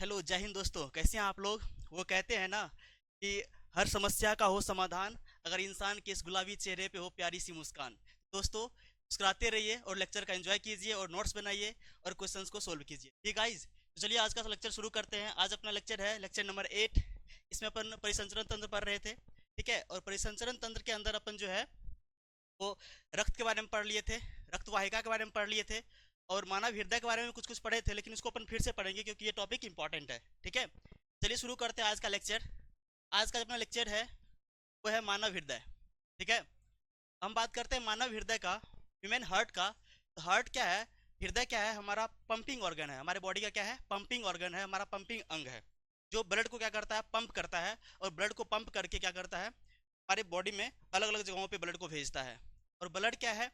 Hello, जय हिंद दोस्तों। कैसे हैं आप लोग? वो कहते हैं ना कि हर समस्या का हो समाधान अगर इंसान के इस गुलाबी चेहरे पे हो प्यारी सी मुस्कान। दोस्तों, मुस्कुराते रहिए और लेक्चर का एंजॉय कीजिए और नोट्स बनाइए और क्वेश्चंस को सोल्व कीजिए। ठीक गाइज, तो चलिए आज का लेक्चर शुरू करते हैं। आज अपना लेक्चर है लेक्चर नंबर 8। इसमें अपन परिसंचरण तंत्र पढ़ रहे थे। ठीक है, और परिसंचरण तंत्र के अंदर अपन जो है वो रक्त के बारे में पढ़ लिए थे, रक्त वाहिका के बारे में पढ़ लिए थे और मानव हृदय के बारे में कुछ कुछ पढ़े थे, लेकिन उसको अपन फिर से पढ़ेंगे क्योंकि ये टॉपिक इंपॉर्टेंट है। ठीक है, चलिए शुरू करते हैं आज का लेक्चर। आज का अपना लेक्चर है वो है मानव हृदय। ठीक है, हम बात करते हैं मानव हृदय का, ह्यूमन हार्ट का। तो हार्ट क्या है, हृदय क्या है? हमारा पंपिंग ऑर्गन है, हमारे बॉडी का क्या है? पंपिंग ऑर्गन है, हमारा पंपिंग अंग है, जो ब्लड को क्या करता है? पंप करता है। और ब्लड को पंप करके क्या करता है? हमारे बॉडी में अलग अलग जगहों पे ब्लड को भेजता है। और ब्लड क्या है?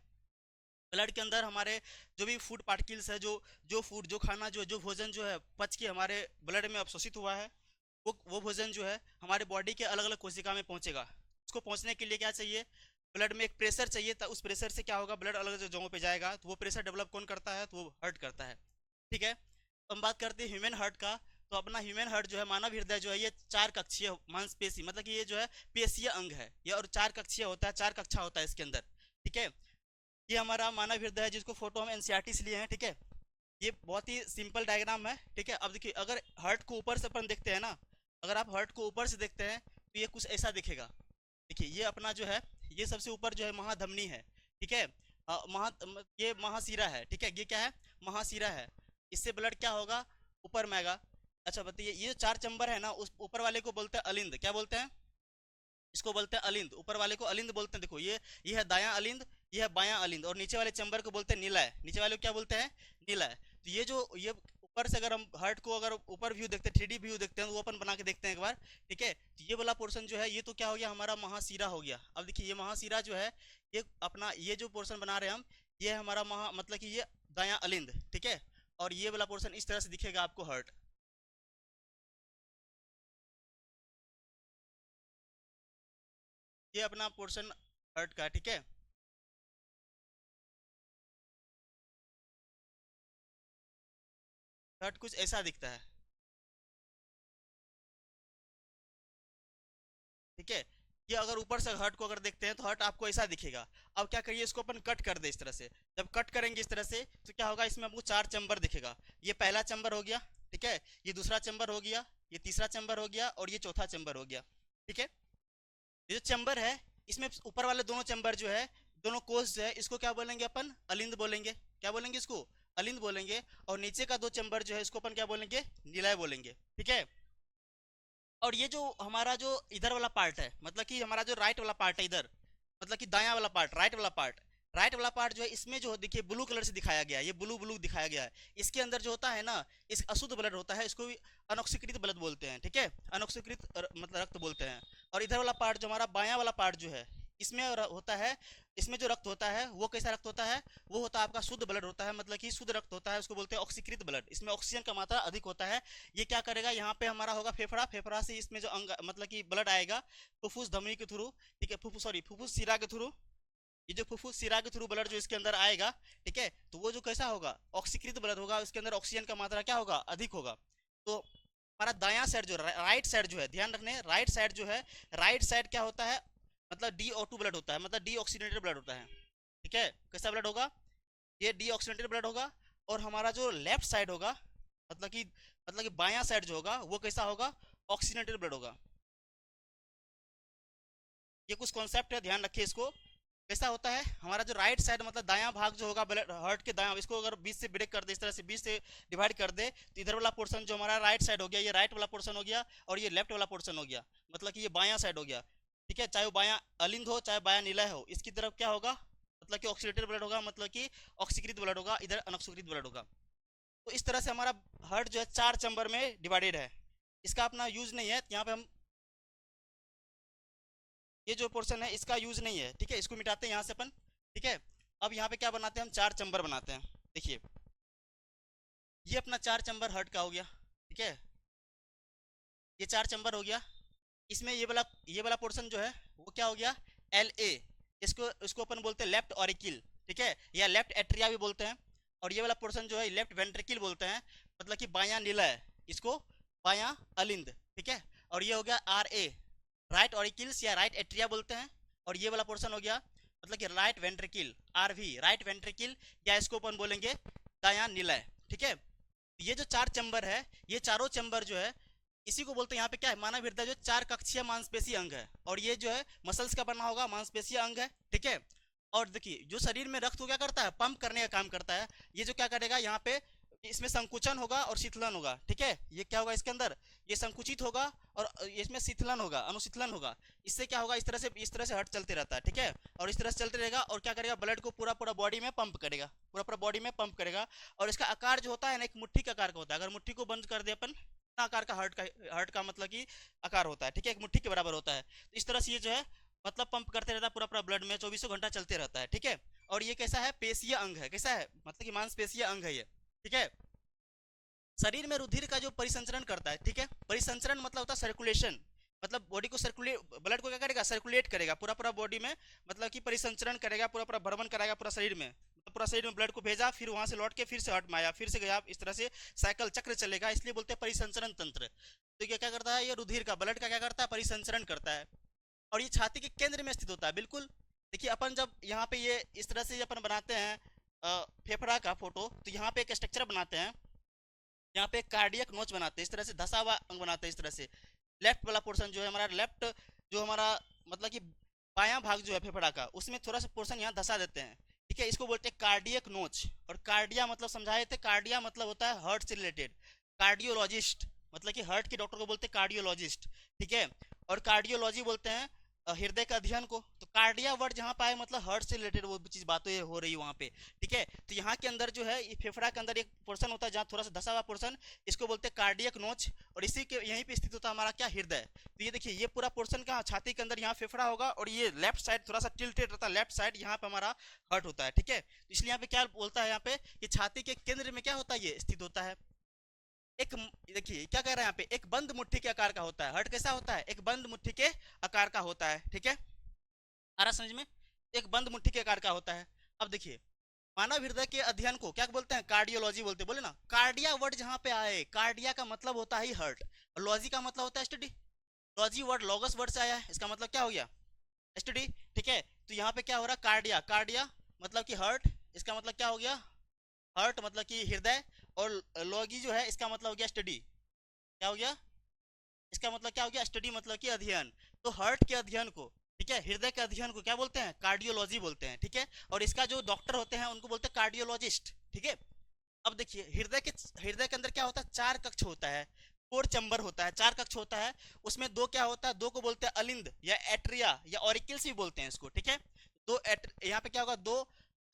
ब्लड के अंदर हमारे जो भी फूड पार्टिकल्स है, जो जो फूड, जो खाना, जो भोजन जो है पच के हमारे ब्लड में अवशोषित हुआ है, वो भोजन जो है हमारे बॉडी के अलग अलग कोशिका में पहुंचेगा। उसको पहुंचने के लिए क्या चाहिए? ब्लड में एक प्रेशर चाहिए। तो उस प्रेशर से क्या होगा? ब्लड अलग अलग जगहों पे जाएगा। तो वो प्रेशर डेवलप कौन करता है? तो वो हार्ट करता है। ठीक है, तो हम बात करते हैं ह्यूमन हार्ट का। तो अपना ह्यूमन हार्ट जो है, मानव हृदय जो है, ये चार कक्षीय मांसपेशी, मतलब कि ये जो है पेशीय अंग है ये, और चार कक्षीय होता है, चार कक्षा होता है इसके अंदर। ठीक है, ये हमारा मानव हृदय है जिसको फोटो हम एनसीईआरटी से लिए हैं। ठीक है, ये बहुत ही सिंपल डायग्राम है। ठीक है, अब देखिए, अगर हार्ट को ऊपर से अपन देखते हैं ना, अगर आप हार्ट को ऊपर से देखते हैं तो ये कुछ ऐसा दिखेगा। देखिए, ये अपना जो है, ये सबसे ऊपर जो है महाधमनी है। ठीक है, ये महासीरा है। ठीक है, ये क्या है? महासीरा है। इससे ब्लड क्या होगा? ऊपर में आएगा। अच्छा बताइए, ये जो चार चंबर है ना, उस ऊपर वाले को बोलते हैं अलिंद। क्या बोलते हैं? इसको बोलते हैं अलिंद। ऊपर वाले को अलिंद बोलते हैं। देखो, ये है दायां अलिंद, ये है बायां अलिंद, और नीचे वाले चैम्बर को बोलते हैं निलय। नीचे वाले को क्या बोलते हैं? निलय। तो ये ऊपर से अगर हम हार्ट को अगर ऊपर व्यू देखते हैं, 3D व्यू देखते हैं, तो वो अपन बना के देखते हैं एक बार। ठीक है, तो ये वाला पोर्शन जो है, ये तो क्या हो गया? हमारा महासीरा हो गया। अब देखिए, ये महासीरा जो है, ये अपना ये जो पोर्शन बना रहे हैं हम, ये है हमारा महा, मतलब कि ये दायां अलिंद। ठीक है, और ये वाला पोर्शन इस तरह से दिखेगा आपको, हार्ट। ये अपना पोर्शन हार्ट का। ठीक है, हार्ट कुछ ऐसा दिखता है। ठीक है, ये अगर ऊपर से हर्ट को अगर देखते हैं तो हर्ट आपको ऐसा दिखेगा। अब क्या करिए, इसको अपन कट कर दे इस तरह से। जब कट करेंगे इस तरह से तो क्या होगा? इसमें आपको चार चैम्बर दिखेगा। ये पहला चैम्बर हो गया। ठीक है, ये दूसरा चैम्बर हो गया, ये तीसरा चैम्बर हो गया, और ये चौथा चैम्बर हो गया। ठीक है, ये जो चैम्बर है, इसमें ऊपर वाले दोनों चैम्बर जो है, दोनों कोष जो है, इसको क्या बोलेंगे? अपन अलिंद बोलेंगे। क्या बोलेंगे इसको? अलिंद बोलेंगे। और नीचे का दो चैम्बर जो है, इसको अपन क्या बोलेंगे? निलय बोलेंगे। ठीक है, और ये जो हमारा जो इधर वाला पार्ट है, मतलब कि हमारा जो राइट वाला पार्ट है इधर, मतलब कि दायां वाला पार्ट, राइट वाला पार्ट जो है, इसमें जो देखिए ब्लू कलर से दिखाया गया है, ये ब्लू ब्लू दिखाया गया है। इसके अंदर जो होता है ना, इस अशुद्ध ब्लड होता है, इसको भी अनॉक्सीकृत ब्लड बोलते हैं। ठीक है, अनॉक्सीकृत मतलब रक्त बोलते हैं। और इधर वाला पार्ट जो हमारा बायां वाला पार्ट जो है, इसमें होता है, इसमें जो रक्त होता है वो कैसा रक्त होता है? वो होता है आपका शुद्ध ब्लड होता है, मतलब कि शुद्ध रक्त होता है, उसको बोलते हैं ऑक्सीकृत ब्लड। इसमें ऑक्सीजन का मात्रा अधिक होता है। ये क्या करेगा? यहाँ पे हमारा होगा फेफड़ा, फेफड़ा से इसमें जो अंग, मतलब कि ब्लड आएगा फुफ्फुस धमनी के थ्रू। ठीक है, फुफ्फुस, सॉरी, फुफ्फुस शिरा के थ्रू। ये जो फुफ्फुस शिरा के थ्रू ब्लड जो इसके अंदर आएगा, ठीक है, तो वो जो कैसा होगा? ऑक्सीकृत ब्लड होगा, उसके अंदर ऑक्सीजन का मात्रा क्या होगा? अधिक होगा। तो हमारा दायां साइड जो, राइट साइड जो है, ध्यान रखने, राइट साइड जो है, राइट साइड क्या होता है? मतलब DO2 ब्लड होता है, मतलब डीऑक्सीनेटेड ब्लड होता है। ठीक है, कैसा ब्लड होगा? ये डीऑक्सीनेटेड ब्लड होगा। और हमारा जो लेफ्ट साइड होगा, मतलब कि बायां साइड जो होगा, वो कैसा होगा? ऑक्सीनेटेड ब्लड होगा। ये कुछ कॉन्सेप्ट है, ध्यान रखिए इसको। कैसा होता है हमारा जो राइट साइड, मतलब दायां भाग जो होगा ब्लड हार्ट के दायां, इसको अगर बीच से ब्रेक कर दे, इस तरह से बीच से डिवाइड कर दे, तो इधर वाला पोर्शन जो हमारा राइट साइड हो गया, ये राइट वाला पोर्शन हो गया, और ये लेफ्ट वाला पोर्शन हो गया, मतलब कि ये बायां साइड हो गया। ठीक है, चाहे वो बायां अलिंद हो, चाहे बायां निलय हो, इसकी तरफ क्या होगा? मतलब कि ऑक्सीडेटेड ब्लड होगा, मतलब कि ऑक्सीकृत ब्लड होगा, इधर अनऑक्सीकृत ब्लड होगा। तो इस तरह से हमारा हार्ट जो है चार चैम्बर में डिवाइडेड है। इसका अपना यूज नहीं है यहाँ पे हम, ये जो पोर्शन है इसका यूज नहीं है। ठीक है, इसको मिटाते हैं यहाँ से अपन। ठीक है, अब यहाँ पे क्या बनाते हैं हम? चार चैम्बर बनाते हैं। देखिए, ये अपना चार चैम्बर हार्ट का हो गया। ठीक है, ये चार चैम्बर हो गया। इसमें ये वाला पोर्शन जो है वो क्या हो गया? LA। इसको अपन बोलते हैं लेफ्ट ऑरिकिल। ठीक है, या लेफ्ट एट्रिया भी बोलते हैं। और ये वाला पोर्शन जो है लेफ्ट वेंट्रिकल बोलते हैं, मतलब कि बायां निलय। इसको बायां अलिंद, ठीक है। और ये हो गया आर ए, राइट ऑरिकिल्स या राइट एट्रिया बोलते हैं। और ये वाला पोर्शन हो गया मतलब कि right ventricle, R V right ventricle, या इसको अपन बोलेंगे दायां निलय, ठीक है। ये जो चार चैम्बर है, ये चारों चैम्बर जो है इसी को बोलते हैं यहाँ पे क्या है, मानव हृदय जो चार कक्षीय मांसपेशी अंग है, और ये जो है मसल्स का बना होगा, मांसपेशीय अंग है, ठीक है। और देखिए जो शरीर में रक्त को क्या करता है, पंप करने का काम करता है। ये जो क्या करेगा यहाँ पे, इसमें संकुचन होगा और शीतलन होगा, ठीक है। ये क्या होगा इसके अंदर, ये संकुचित होगा और इसमें शीतलन होगा, अनुशीतलन होगा। इससे क्या होगा, इस तरह से हर्ट चलते रहता है, ठीक है। और इस तरह से चलते रहेगा और क्या करेगा, ब्लड को पूरा पूरा बॉडी में पंप करेगा, पूरा पूरा बॉडी में पंप करेगा। और इसका आकार जो होता है ना, एक मुट्ठी का आकार का होता है। अगर मुट्ठी को बंद कर दे अपन, आकार का हर्ट का मतलब कि आकार होता है, ठीक है, एक मुट्ठी के बराबर होता है। तो इस तरह से ये जो है मतलब पंप करते रहता है पूरा पूरा ब्लड में, 24 घंटा चलते रहता है, ठीक है। और ये कैसा है, पेशीय अंग है, कैसा है मतलब कि मांसपेशीय अंग है ये, ठीक है। शरीर में रुधिर का जो परिसंचरण करता है, ठीक है, परिसंचरण मतलब होता है सर्कुलेशन, मतलब बॉडी को सर्कुलेट, ब्लड को क्या करेगा, सर्कुलेट करेगा पूरा पूरा बॉडी में, मतलब कि परिसंचरण करेगा, पूरा पूरा भ्रमण कराएगा पूरा शरीर में, मतलब पूरा शरीर में ब्लड को भेजा, फिर वहां से लौट के फिर से हट में आया, फिर से गया, इस तरह से साइकिल चक्र चलेगा, इसलिए बोलते हैं परिसंचरण तंत्र। तो ये क्या करता है, ये रुधिर का, ब्लड का क्या करता है, परिसंचरण करता है। और ये छाती के केंद्र में स्थित होता है, बिल्कुल। देखिए अपन जब यहाँ पे ये इस तरह से अपन बनाते हैं फेफड़ा का फोटो, तो यहाँ पे एक स्ट्रक्चर बनाते हैं, यहाँ पे एक कार्डियक नोच बनाते हैं, इस तरह से धसा हुआ अंग बनाते हैं, इस तरह से लेफ्ट वाला पोर्शन जो है हमारा, लेफ्ट जो हमारा मतलब कि बायां भाग जो है फेफड़ा का, उसमें थोड़ा सा पोर्शन यहाँ धसा देते हैं, ठीक है। इसको बोलते हैं कार्डियक नोच। और कार्डिया मतलब समझाए थे, कार्डिया मतलब होता है हार्ट से रिलेटेड, कार्डियोलॉजिस्ट मतलब कि हार्ट के डॉक्टर को बोलते हैं कार्डियोलॉजिस्ट, ठीक है। और कार्डियोलॉजी बोलते हैं हृदय के अध्ययन को। तो कार्डिया वर्ड जहाँ पाए मतलब हार्ट से रिलेटेड वो चीज बातें हो रही है वहाँ पे, ठीक है। तो यहाँ के अंदर जो है, ये फेफड़ा के अंदर एक पोर्शन होता है जहाँ थोड़ा सा धसा हुआ पोर्शन, इसको बोलते हैं कार्डियक नोच। और इसी के यहीं पे स्थित होता है हमारा क्या, हृदय। तो ये देखिए, ये पूरा पोर्शन कहाँ, छाती के अंदर यहाँ फेफड़ा होगा, और ये लेफ्ट साइड थोड़ा सा टिल्टेड रहता है, लेफ्ट साइड यहाँ पे हमारा हार्ट होता है, ठीक है। तो इसलिए यहाँ पे क्या बोलता है, यहाँ पे कि छाती के केंद्र में क्या होता है, ये स्थित होता है। एक देखिए क्या कह रहा है यहाँ पे, एक बंद मुट्ठी के आकार का होता है। हार्ट कैसा होता है, एक बंद मुट्ठी के आकार का होता है, ठीक है। आ रहा समझ में, एक बंद मुट्ठी के आकार का होता है। अब देखिए, मानव हृदय के अध्ययन को क्या बोलते हैं, कार्डियोलॉजी बोलते हैं, बोले ना। कार्डिया वर्ड जहां पे आए, कार्डिया का मतलब होता है हार्ट, और लॉजी का मतलब होता है study. Logy word logos word से आया है, इसका मतलब क्या हो गया, स्टडी, ठीक है। तो यहाँ पे क्या हो रहा है, कार्डिया, कार्डिया मतलब कि हार्ट, इसका मतलब क्या हो गया, हार्ट मतलब कि हृदय। और लॉगी जो है इसका मतलब हो गया स्टडी, क्या हो गया, इसका मतलब क्या हो गया, स्टडी मतलब कि अध्ययन। तो हार्ट के अध्ययन को, ठीक है, हृदय के अध्ययन को क्या बोलते हैं, कार्डियोलॉजी बोलते हैं, ठीक है। और इसका जो डॉक्टर होते हैं उनको बोलते हैं कार्डियोलॉजिस्ट, ठीक है। अब देखिए, हृदय के अंदर क्या होता है, चार कक्ष होता है, कोर चैम्बर होता है, चार कक्ष होता है। उसमें दो क्या होता है, दो को बोलते हैं अलिंद या एट्रिया या ऑरिकल्स भी बोलते हैं इसको, ठीक है। दो यहाँ पे क्या होगा, दो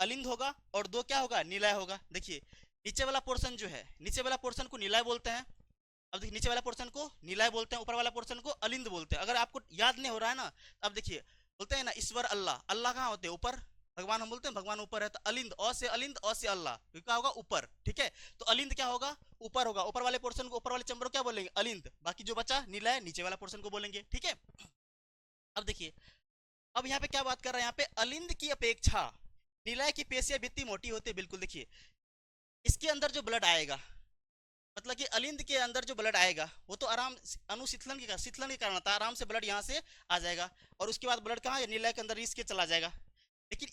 अलिंद होगा और दो क्या होगा, निलय होगा। देखिए नीचे वाला पोर्शन जो है, नीचे वाला पोर्शन को निलय बोलते हैं। अब देखिए, नीचे वाला पोर्शन को निलय बोलते हैं, ऊपर वाला पोर्शन को अलिंद बोलते हैं। अगर आपको याद नहीं हो रहा है ना, अब देखिए, बोलते हैं ना ईश्वर अल्लाह, अल्लाह कहाँ होते हैं, ऊपर। भगवान हम बोलते हैं भगवान ऊपर है, तो अलिंद, अ से अलिंद, अ से अल्लाह, तो क्या होगा, ऊपर, ठीक है। तो अलिंद क्या होगा, ऊपर होगा, ऊपर वाले पोर्शन को, ऊपर वाले चैम्बर को क्या बोलेंगे, अलिंद। बाकी जो बचा निलय, नीचे वाला पोर्शन को बोलेंगे, ठीक है। अब देखिए, अब यहाँ पे क्या बात कर रहे हैं, यहाँ पे अलिंद की अपेक्षा निलय की पेशियां भित्ति मोटी होती है, बिल्कुल। देखिए इसके अंदर जो ब्लड आएगा, मतलब कि अलिंद के अंदर जो ब्लड आएगा वो तो आराम शीतलन के कारण आता है, आराम से ब्लड यहाँ से आ जाएगा। और उसके बाद ब्लड कहाँ, नीला के अंदर रिस के चला जाएगा। लेकिन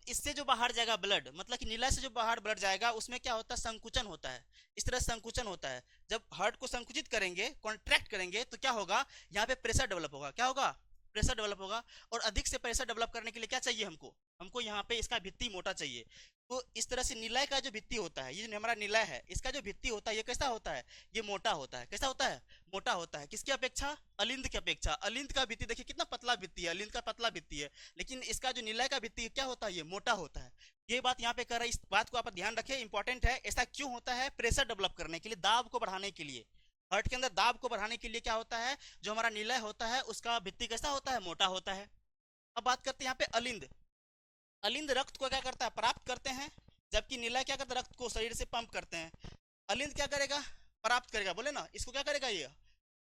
इससे जो बाहर जाएगा ब्लड, मतलब कि नीला से जो बाहर ब्लड जाएगा, उसमें क्या होता है, संकुचन होता है। इस तरह संकुचन होता है, जब हार्ट को संकुचित करेंगे, कॉन्ट्रैक्ट करेंगे, तो क्या होगा, यहाँ पे प्रेशर डेवलप होगा, क्या होगा, प्रेशर डेवलप होगा। और अधिक से प्रेशर डेवलप करने के लिए क्या चाहिए हमको, हमको यहाँ पे इसका भित्ति मोटा चाहिए। तो इस तरह से निलय का जो भित्ति होता है, ये जो हमारा निलय है, इसका जो भित्ति होता है ये कैसा होता है, ये मोटा होता है। कैसा होता है, मोटा होता है। किसकी अपेक्षा, अलिंद की अपेक्षा। अलिंद का भित्ति देखिए कितना पतला भित्ति है, अलिंद का पतला भित्ति है, लेकिन इसका जो निलय का भित्ति क्या होता है, ये मोटा होता है। ये बात यहाँ पे कर रहा है, इस बात को आप ध्यान रखें, इंपॉर्टेंट है। ऐसा क्यों होता है, प्रेशर डेवलप करने के लिए, दाब को बढ़ाने के लिए। हार्ट के अंदर दाब को बढ़ाने के लिए क्या होता है, जो हमारा निलय होता है उसका भित्ति कैसा होता है, मोटा होता है। अब बात करते हैं यहाँ पे अलिंद। अलिंद रक्त को क्या करता है, प्राप्त करते हैं, जबकि निलय क्या करता है, रक्त को शरीर से पंप करते हैं। अलिंद क्या करेगा, प्राप्त करेगा, बोले ना, इसको क्या करेगा, ये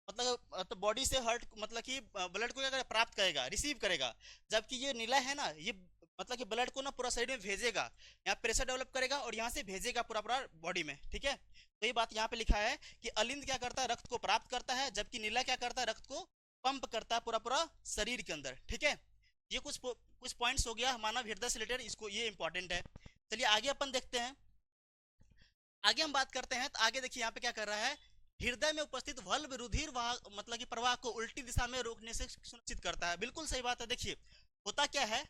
मतलब तो बॉडी से हार्ट मतलब कि ब्लड को क्या करेगा, प्राप्त करेगा, रिसीव करेगा। जबकि ये निलय है ना, ये मतलब कि ब्लड को ना पूरा शरीर में भेजेगा, यहाँ प्रेशर डेवलप करेगा और यहाँ से भेजेगा पूरा पूरा बॉडी में, ठीक है। तो ये बात यहाँ पे लिखा है कि अलिंद क्या करता है, रक्त को प्राप्त करता है, जबकि नीला क्या करता है, रक्त को पंप करता है पूरा पूरा शरीर के अंदर, ठीक है। ये कुछ पॉइंट्स हो गया मानव हृदय से रिलेटेड, इसको ये इंपॉर्टेंट है। चलिए आगे अपन देखते हैं। आगे हम बात करते हैं, तो आगे देखिए यहाँ पे क्या कर रहा है, हृदय में उपस्थित वल्व रुधिर वाहक मतलब कि प्रवाह को उल्टी दिशा में रोकने से सुनिश्चित करता है। बिल्कुल सही बात है। देखिए होता क्या है,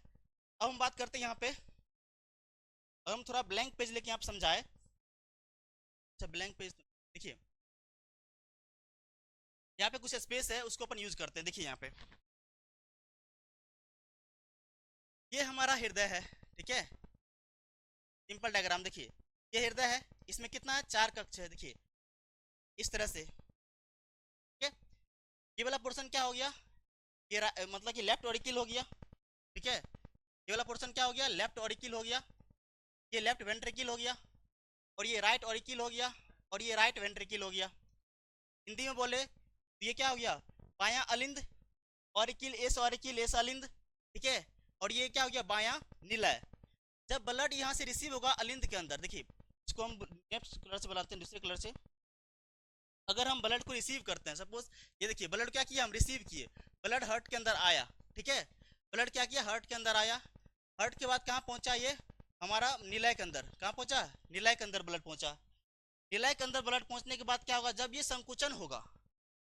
अब हम बात करते हैं यहाँ पे, अब हम थोड़ा ब्लैंक पेज लेके आप समझाए। अच्छा ब्लैंक पेज देखिए, यहाँ पे कुछ स्पेस है उसको अपन यूज करते हैं। देखिए यहाँ पे ये हमारा हृदय है, ठीक है, सिंपल डायग्राम। देखिए ये हृदय है, इसमें कितना है, 4 कक्ष है। देखिए इस तरह से, ठीक है। ये वाला पोर्शन क्या हो गया, ये मतलब कि लेफ्ट ऑरिकिल हो गया, ठीक है। ये वाला पोर्शन क्या हो गया, लेफ्ट ऑरिकिल हो गया, ये लेफ्ट वेंट्रिकल हो गया, और ये राइट ऑरिकिल हो गया, और ये राइट वेंट्रिकल हो गया। हिंदी में बोले तो ये क्या हो गया, बायां अलिंद, ऑरिकिल एस ऑरिकिल एस अलिंद, ठीक है। और ये क्या हो गया, बायां निलय। जब ब्लड यहाँ से रिसीव होगा अलिंद के अंदर, देखिए इसको हम नेक्स्ट कलर से बनाते हैं, दूसरे कलर से। अगर हम ब्लड को रिसीव करते हैं, सपोज ये देखिए ब्लड क्या किया, हम रिसीव किए, ब्लड हार्ट के अंदर आया, ठीक है। ब्लड क्या किया, हार्ट के अंदर आया, हार्ट के बाद कहाँ पहुंचा, ये हमारा निलय के अंदर, कहाँ पहुंचा, निलय के अंदर ब्लड पहुंचा। निलय के अंदर ब्लड पहुंचने के बाद क्या होगा, जब ये संकुचन होगा,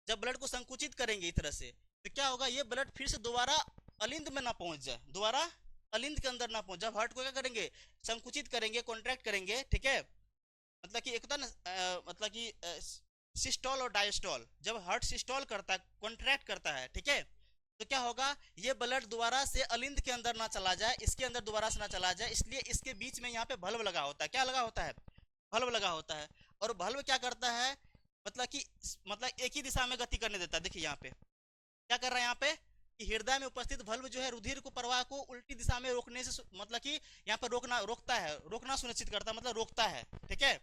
जब ब्लड को संकुचित करेंगे इस तरह से, तो क्या होगा, ये ब्लड फिर से दोबारा अलिंद में ना पहुंच जाए, दोबारा अलिंद के अंदर ना पहुंच। जब हार्ट को क्या करेंगे, संकुचित करेंगे, कॉन्ट्रैक्ट करेंगे, ठीक है। मतलब कि एक होता ना मतलब कि सिस्टोल और डायस्टोल, जब हार्ट सिस्टोल करता है, कॉन्ट्रैक्ट करता है, ठीक है, तो क्या होगा, ये ब्लड दोबारा से अलिंद के अंदर ना चला जाए, इसके अंदर दोबारा से ना चला जाए, इसलिए इसके बीच में यहाँ पे बल्ब लगा होता है। क्या लगा होता है, बल्ब लगा होता है। और बल्ब क्या करता है, मतलब कि मतलब एक ही दिशा में गति करने देता है। देखिए यहाँ पे क्या कर रहा है, यहाँ पे कि हृदय में उपस्थित बल्ब जो है रुधिर को प्रवाह को उल्टी दिशा में रोकने से मतलब कि यहाँ पर रोकता है, रोकना सुनिश्चित करता है, मतलब रोकता है, ठीक है।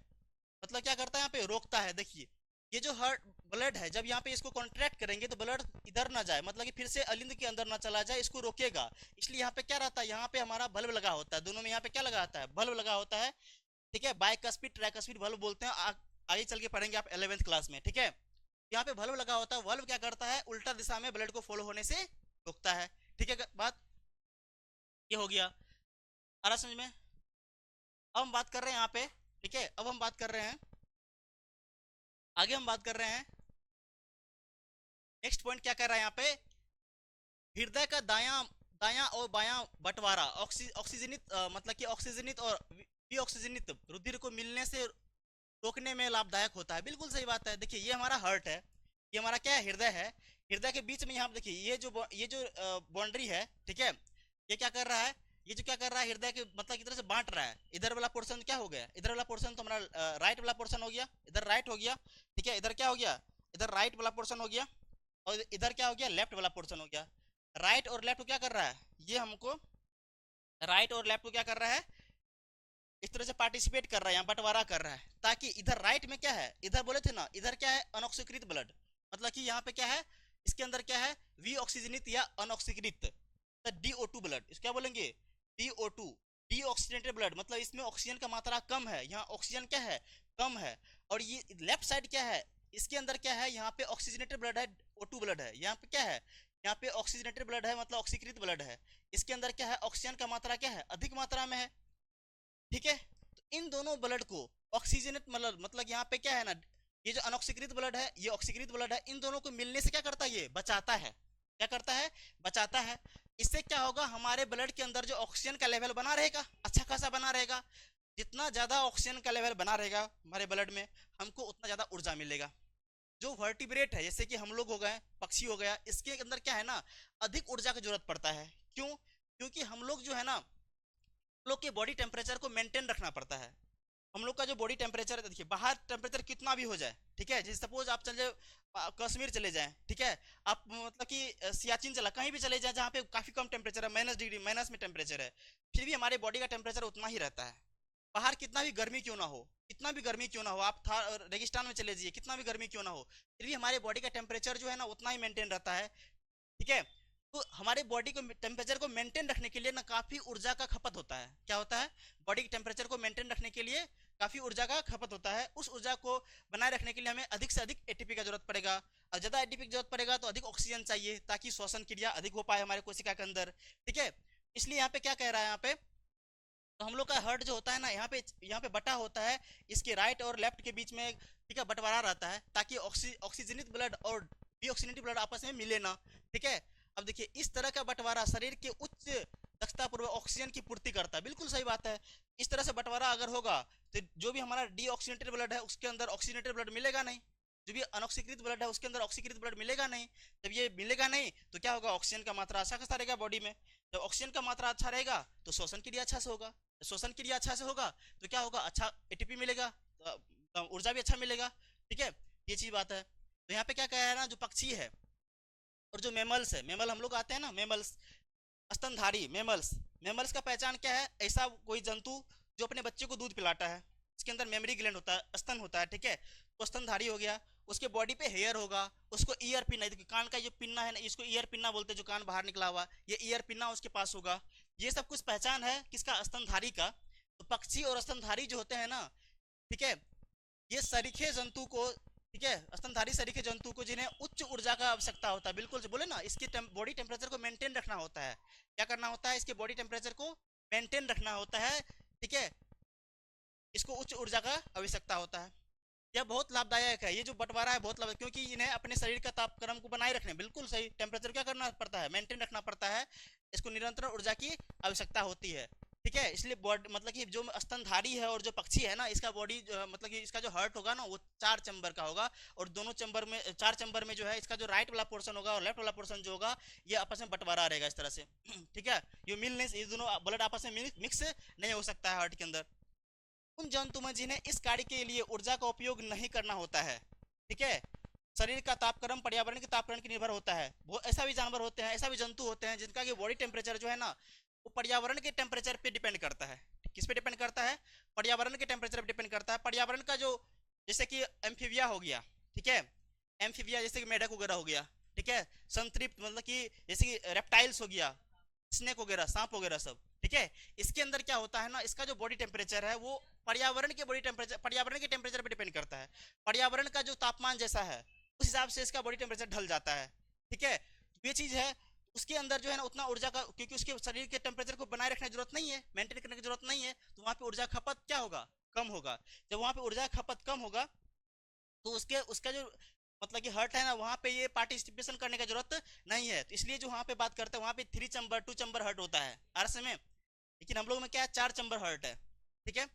मतलब क्या करता है, यहाँ पे रोकता है। देखिए ये जो हार्ट ब्लड है, जब यहाँ पे इसको कॉन्ट्रैक्ट करेंगे तो ब्लड इधर ना जाए, मतलब कि फिर से अलिंद के अंदर ना चला जाए, इसको रोकेगा। इसलिए यहाँ पे क्या रहता है, यहाँ पे हमारा बल्ब लगा होता है, दोनों में यहाँ पे क्या लगा होता है, बल्ब लगा होता है, ठीक है। बाइकस्पिड ट्राइकस्पिड बल्ब बोलते हैं, आगे चल के पढ़ेंगे आप 11वीं क्लास में, ठीक है। यहाँ पे बल्ब लगा होता है, बल्ब क्या करता है, उल्टा दिशा में ब्लड को फॉलो होने से रोकता है, ठीक है। बात ये हो गया, आ रहा समझ में। अब हम बात कर रहे हैं यहाँ पे, ठीक है, अब हम बात कर रहे हैं, आगे हम बात कर रहे हैं, नेक्स्ट पॉइंट क्या कर रहा है यहाँ पे, हृदय का दायां दायां और बायां बंटवारा ऑक्सीजनित मतलब कि ऑक्सीजनित और विऑक्सीजनित रुधिर को मिलने से रोकने में लाभदायक होता है। बिल्कुल सही बात है। देखिए ये हमारा हार्ट है, ये हमारा क्या है, हृदय है। हृदय के बीच में यहाँ पे देखिए ये जो बाउंड्री है, ठीक है, ये क्या कर रहा है, ये जो क्या कर रहा है, हृदय के मतलब की तरह से बांट रहा है। इधर वाला पोर्शन क्या हो गया, इधर वाला पोर्शन तो हमारा राइट वाला पोर्शन हो गया, इधर राइट हो गया, ठीक है। इधर क्या हो गया, इधर राइट वाला पोर्शन हो गया, और इधर क्या हो गया, लेफ्ट वाला पोर्शन हो गया। राइट और लेफ्ट को क्या कर रहा है, ये हमको राइट और लेफ्ट को क्या कर रहा है, इस तरह से पार्टिसिपेट कर रहा है, यहाँ बंटवारा कर रहा है, ताकि इधर राइट में क्या है, इधर बोले थे ना, इधर क्या है, अनऑक्सीकृत ब्लड, मतलब कि यहाँ पे क्या है, इसके अंदर क्या है, वी ऑक्सीजनित या अनऑक्सीकृत DO2 ब्लड, इसको क्या बोलेंगे, DO2 डी ऑक्सीजनेटेड ब्लड, मतलब इसमें ऑक्सीजन का मात्रा कम है, यहाँ ऑक्सीजन क्या है, कम है। और ये लेफ्ट साइड क्या है, इसके अंदर क्या है, यहाँ पे ऑक्सीजनेटेड ब्लड है, O2 ब्लड है। यहाँ पे क्या है, यहाँ पे ऑक्सीजनेटेड ब्लड है, मतलब ऑक्सीकृत ब्लड है। इसके अंदर क्या है, ऑक्सीजन का मात्रा क्या है, अधिक मात्रा में है, ठीक है। तो इन दोनों ब्लड को ऑक्सीजनेट मतलब यहाँ पे क्या है ना, ये जो अनऑक्सीकृत ब्लड है, ये ऑक्सीकृत ब्लड है, इन दोनों को मिलने से क्या करता है, ये बचाता है, क्या करता है, बचाता है। इससे क्या होगा, हमारे ब्लड के अंदर जो ऑक्सीजन का लेवल बना रहेगा, अच्छा खासा बना रहेगा। जितना ज्यादा ऑक्सीजन का लेवल बना रहेगा हमारे ब्लड में, हमको उतना ज्यादा ऊर्जा मिलेगा। जो वर्टिब्रेट है, जैसे कि हम लोग हो गए, पक्षी हो गया, इसके अंदर क्या है ना, अधिक ऊर्जा की जरूरत पड़ता है। क्यों, क्योंकि हम लोग जो है ना, लोग के बॉडी टेम्परेचर को मेंटेन रखना पड़ता है। हम लोग का जो बॉडी टेम्परेचर है, देखिए बाहर टेम्परेचर कितना भी हो जाए, ठीक है, जैसे सपोज आप चले कश्मीर चले जाएं, ठीक है, आप मतलब कि सियाचिन चला, कहीं भी चले जाएं जहाँ पे काफी कम टेम्परेचर है, -डिग्री माइनस में टेम्परेचर है, फिर भी हमारे बॉडी का टेम्परेचर उतना ही रहता है। बाहर कितना भी गर्मी क्यों ना हो, कितना भी गर्मी क्यों ना हो, आप रेगिस्तान में चले जाइए, कितना भी गर्मी क्यों ना हो, फिर भी हमारे बॉडी का टेम्परेचर जो है ना उतना ही मेंटेन रहता है, ठीक है। तो हमारे बॉडी को टेम्परेचर को मेंटेन रखने के लिए ना काफ़ी ऊर्जा का खपत होता है। क्या होता है? बॉडी के टेम्परेचर को मेंटेन रखने के लिए काफ़ी ऊर्जा का खपत होता है। उस ऊर्जा को बनाए रखने के लिए हमें अधिक से अधिक एटीपी का जरूरत पड़ेगा, और ज़्यादा एटीपी की जरूरत पड़ेगा तो अधिक ऑक्सीजन चाहिए ताकि श्वसन क्रिया अधिक हो पाए हमारे कोशिका के अंदर। ठीक है, इसलिए यहाँ पे क्या कह रहा है यहाँ पे, तो हम लोग का हार्ट जो होता है ना, यहाँ पे बटा होता है, इसके राइट और लेफ्ट के बीच में, ठीक है, बंटवारा रहता है ताकि ऑक्सीजनित ब्लड और डीऑक्सीजनेटेड ब्लड आपस में मिले ना। ठीक है, अब देखिए इस तरह का बंटवारा शरीर के उच्च दक्षता पूर्वक ऑक्सीजन की पूर्ति करता है। बिल्कुल सही बात है। इस तरह से बंटवारा अगर होगा तो जो भी हमारा डीऑक्सीजनेटेड ब्लड है उसके अंदर ऑक्सीजनेटेड ब्लड मिलेगा नहीं, जो भी अनऑक्सीकृत ब्लड है उसके अंदर ऑक्सीकृत ब्लड मिलेगा नहीं। जब ये मिलेगा नहीं तो क्या होगा, ऑक्सीजन का मात्रा अच्छा खासा रहेगा बॉडी में। जब ऑक्सीजन का मात्रा अच्छा रहेगा तो श्वसन क्रिया अच्छा से होगा, श्वसन क्रिया अच्छा से होगा तो क्या होगा, अच्छा एटीपी मिलेगा, ऊर्जा भी अच्छा मिलेगा। ठीक है, ये चीज बात है। तो यहाँ पे क्या कह रहा है ना, जो पक्षी है और जो मेमल्स है, मेमल हम लोग आते हैं ना, मेमल्स स्तनधारी मेमल्स, मेमल्स का पहचान क्या है, ऐसा कोई जंतु जो अपने बच्चे को दूध पिलाता है, इसके अंदर मेमरी ग्लैंड होता है, स्तन होता है। ठीक है, तो स्तनधारी हो गया, उसके बॉडी पे हेयर होगा, उसको ईयर पिन्ना, कान का जो पिन्ना है ना, इसको ईयर पिन्ना बोलते हैं, जो कान बाहर निकला हुआ, ये ईयर पिन्ना उसके पास होगा। ये सब कुछ पहचान है किसका, स्तनधारी का। तो पक्षी और स्तनधारी जो होते हैं ना, ठीक है, ये सरीखे जंतु को, ठीक है, स्तनधारी सरीखे जंतु को जिन्हें उच्च ऊर्जा का आवश्यकता होता है, बिल्कुल से बोले ना, इसके बॉडी टेम्परेचर को मेंटेन रखना होता है। क्या करना होता है, इसके बॉडी टेम्परेचर को मेंटेन रखना होता है। ठीक है, इसको उच्च ऊर्जा का आवश्यकता होता है। यह बहुत लाभदायक है, ये जो बंटवारा है बहुत लाभदायक, क्योंकि इन्हें अपने शरीर का तापक्रम को बनाए रखने, बिल्कुल सही, टेम्परेचर क्या करना पड़ता है, मेंटेन रखना पड़ता है, इसको निरंतर ऊर्जा की आवश्यकता होती है। ठीक है, इसलिए बॉडी मतलब कि जो स्तनधारी है और जो पक्षी है ना, इसका बॉडी मतलब कि इसका जो हार्ट होगा ना वो 4 चैम्बर का होगा, और दोनों चैम्बर में, 4 चैम्बर में जो है इसका जो राइट वाला पोर्शन होगा और लेफ्ट वाला पोर्शन जो होगा ये आपस में बंटवारा रहेगा इस तरह से। ठीक है, ये मिल नहीं, ये दोनों ब्लड आपस में मिक्स नहीं हो सकता है हार्ट के अंदर। उन जंतु में जिन्हें इस कार्य के लिए ऊर्जा का उपयोग नहीं करना होता है, ठीक है, शरीर का तापक्रम पर्यावरण के तापक्रम पर निर्भर होता है। वो ऐसा भी जानवर होते हैं, ऐसा भी जंतु होते हैं जिनका कि बॉडी टेम्परेचर जो है ना वो पर्यावरण के टेम्परेचर पे डिपेंड करता है। किस पे डिपेंड करता है, पर्यावरण के टेम्परेचर पे डिपेंड करता है। पर्यावरण का जो, जैसे कि एम्फीबिया हो गया, ठीक है, एम्फीबिया जैसे कि मेढक वगैरह हो गया, ठीक है, संतृप्त मतलब कि जैसे कि रेप्टाइल्स हो गया, स्नेक वगैरह, सांप वगैरह सब, ठीक है, इसके अंदर क्या होता है ना, इसका जो बॉडी टेम्परेचर है वो पर्यावरण के बॉडी टेम्परेचर, पर्यावरण के टेम्परेचर पे डिपेंड करता है। पर्यावरण का जो तापमान जैसा है उस हिसाब से इसका बॉडी टेम्परेचर ढल जाता है। ठीक है, ये चीज है, उसके अंदर जो है ना उतना ऊर्जा का, क्योंकि उसके शरीर के टेम्परेचर को बनाए रखने की जरूरत नहीं है, मेंटेन करने की जरूरत नहीं है, तो वहाँ पे ऊर्जा खपत क्या होगा, कम होगा। जब वहाँ पे ऊर्जा खपत कम होगा तो उसके उसका जो मतलब कि हर्ट है ना, वहाँ पे ये पार्टिसिपेशन करने की जरूरत नहीं है। तो इसलिए जो वहाँ पे बात करते हैं वहाँ पे 3 चैम्बर 2 चैम्बर हर्ट होता है आरस में, लेकिन हम लोग में क्या है, 4 चैम्बर हर्ट है। ठीक है,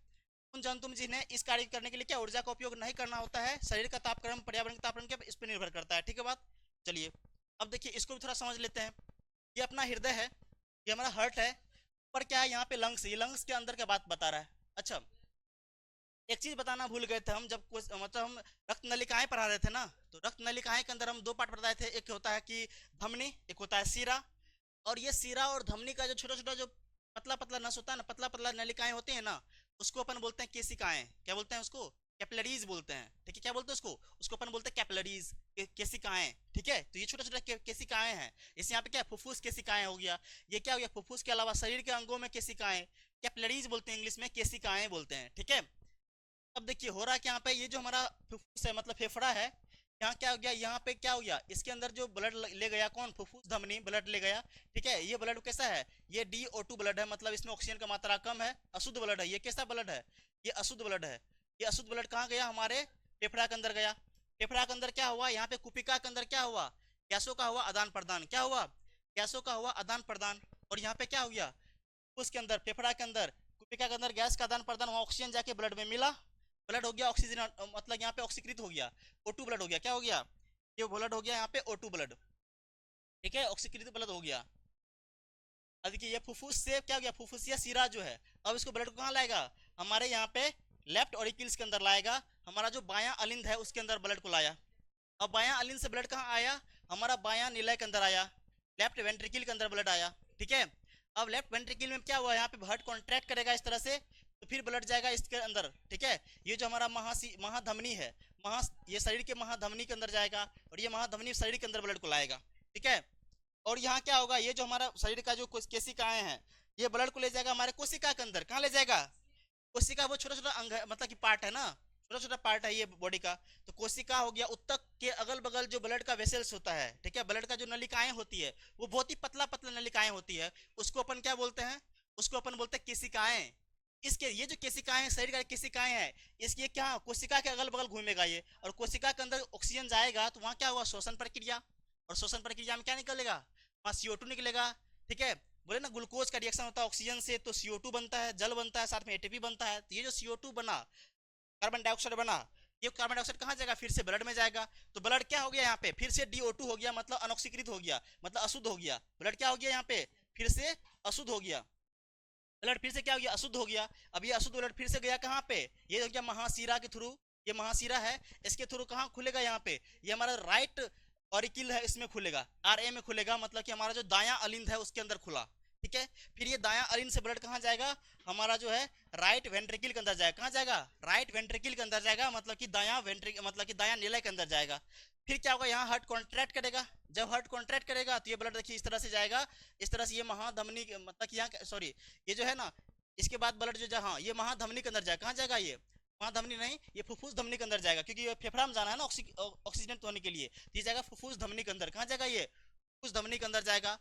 उन जंतु में जिन्हें इस कार्य करने के लिए क्या ऊर्जा का उपयोग नहीं करना होता है, शरीर का तापक्रम पर्यावरण के तापक्रम के इस पर निर्भर करता है। ठीक है बात, चलिए अब देखिए इसको भी थोड़ा समझ लेते हैं। ये अपना हृदय है, ये हमारा हार्ट है, पर क्या है यहाँ पे लंग्स, ये लंग्स के अंदर क्या बात बता रहा है। अच्छा, एक चीज बताना भूल गए थे हम, जब मतलब हम रक्त नलिकाएं पढ़ा रहे थे ना, तो रक्त नलिकाएं के अंदर हम 2 पार्ट बताए थे, एक होता है कि धमनी, एक होता है सीरा। और ये सीरा और धमनी का जो छोटा छोटा जो पतला पतला नस होता है ना, पतला पतला नलिकाएं होती है ना, उसको अपन बोलते हैं केसिकाएं। क्या बोलते हैं उसको, कैपिलरीज बोलते हैं। ठीक है, क्या बोलते हैं उसको, उसको अपन बोलते हैं कैपिलरीज, केसिकाएं। ठीक है, तो ये छोटा छोटा केसिकाएं हैं। इस यहाँ पे क्या, फुफ्फुस केसिकाएं हो गया, ये क्या हो गया, फुफ्फुस के अलावा शरीर के अंगों में केसिकाएं, कैपिलरीज बोलते हैं इंग्लिश में, केसिकाएं बोलते हैं। ठीक है, अब देखिए हो रहा क्या यहाँ पे, ये जो हमारा फुफ्फुस है मतलब फेफड़ा है, यहाँ क्या हो गया, यहाँ पे क्या हो गया, इसके अंदर जो ब्लड ले गया, कौन, फुफ्फुस धमनी ब्लड ले गया। ठीक है, ये ब्लड कैसा है, ये DO2 ब्लड है, मतलब इसमें ऑक्सीजन का मात्रा कम है, अशुद्ध ब्लड है। ये कैसा ब्लड है, ये अशुद्ध ब्लड है। ये अशुद्ध ब्लड कहाँ गया, हमारे फेफड़ा के अंदर गया। फेफड़ा के अंदर क्या हुआ, यहाँ पे कुपिका के अंदर क्या हुआ, गैसों का हुआ आदान प्रदान। क्या हुआ, गैसों का हुआ आदान प्रदान। और यहाँ पे क्या हो गया, उसके अंदर फेफड़ा के अंदर कुपिका के अंदर गैस का आदान प्रदान, वहाँ ऑक्सीजन जाके ब्लड में मिला, ब्लड हो गया ऑक्सीजन, मतलब यहाँ पे ऑक्सीकृत हो गया, O2 ब्लड हो गया। क्या हो गया, ये ब्लड हो गया यहाँ पे O2 ब्लड। ठीक है, ऑक्सीकृत ब्लड हो गया। अब देखिए ये फुफ्फुस से क्या हो गया, फुफ्फुसिया सीरा जो है, अब इसको ब्लड को कहाँ लाएगा, हमारे यहाँ पे लेफ्ट ऑरिकल्स के अंदर लाएगा। हमारा जो बायां अलिंद है उसके अंदर ब्लड को लाया। अब बायां अलिंद से ब्लड कहाँ आया, हमारा बायां निलय के अंदर आया, लेफ्ट वेंट्रिकल के अंदर ब्लड आया। ठीक है, अब लेफ्ट वेंट्रिकल में क्या हुआ, यहाँ पे हार्ट कॉन्ट्रैक्ट करेगा इस तरह से, तो फिर ब्लड जाएगा इसके अंदर। ठीक है, ये जो हमारा महाधमनी है, ये शरीर के महाधमनी के अंदर जाएगा, और ये महाधमनी शरीर के अंदर ब्लड को लाएगा। ठीक है, और यहाँ क्या होगा, ये जो हमारा शरीर का जो कोशिकाएं हैं, ये ब्लड को ले जाएगा हमारे कोशिका के अंदर। कहाँ ले जाएगा? कोशिका वो छोटा छोटा अंग है, मतलब कि पार्ट है ना, छोटा छोटा पार्ट है ये बॉडी का। तो कोशिका हो गया, उत्तक के अगल बगल जो ब्लड का वेसल्स होता है, ठीक है, ब्लड का जो नलिकाएं होती है, वो बहुत ही पतला पतला नलिकाएं होती है, उसको अपन क्या बोलते हैं? उसको अपन बोलते हैं केशिकाएं। इसके ये जो केशिकाएं हैं, शरीर का केशिकाएं हैं, इसकी क्या कोशिका के अगल बगल घूमेगा ये, और कोशिका के अंदर ऑक्सीजन जाएगा तो वहां क्या हुआ, श्वसन प्रक्रिया। और श्वसन प्रक्रिया में क्या निकलेगा? वहां CO2 निकलेगा, ठीक है। बोले ना ग्लूकोज का रिएक्शन होता है ऑक्सीजन से, तो CO2 बनता है, जल बनता है, साथ में ATP बनता है। तो ये जो CO2 बना, कार्बन डाइऑक्साइड बना, ये कार्बन डाइऑक्साइड कहाँ जाएगा? फिर से ब्लड में जाएगा। तो ब्लड क्या हो गया यहाँ पे? फिर से DO2 हो गया, मतलब अनऑक्सीकृत हो गया, मतलब अशुद्ध हो गया। ब्लड क्या हो गया यहाँ पे? फिर से अशुद्ध हो गया। ब्लड फिर से क्या हो गया? अशुद्ध हो गया। अब ये अशुद्ध ब्लड फिर से गया कहाँ पे? ये हो गया महाशिरा के थ्रू। ये महाशिरा है, इसके थ्रू कहाँ खुलेगा? यहाँ पे ये हमारा राइट ऑरिकिल है, इसमें खुलेगा, RA में खुलेगा, मतलब कि हमारा जो दायां अलिंद है उसके अंदर खुला, ठीक है। फिर ये दायां अलिंद से ब्लड कहाँ जाएगा? हमारा जो है राइट वेंट्रिकल के अंदर जाएगा। कहाँ जाएगा? राइट वेंट्रिकल के अंदर जाएगा, मतलब कि दायां वेंट्रिकल, मतलब कि दायां नीले के अंदर जाएगा। फिर क्या होगा? यहाँ हार्ट कॉन्ट्रैक्ट करेगा। जब हार्ट कॉन्ट्रैक्ट करेगा तो ये ब्लड देखिए इस तरह से जाएगा, इस तरह से ये महाधमनी, मतलब कि यहाँ सॉरी, ये जो है ना, इसके बाद ब्लड जो जहाँ ये महाधमनी के अंदर जाएगा। कहाँ जाएगा? ये महाधमनी नहीं, ये फुफ्फुस धमनी के अंदर जाएगा, क्योंकि ये फेफड़ा में जाना है ना ऑक्सीजन होने के लिए। तो ये जाएगा फुफ्फुस धमनी के अंदर। कहाँ जाएगा? ये फुफ्फुस धमनी के अंदर जाएगा।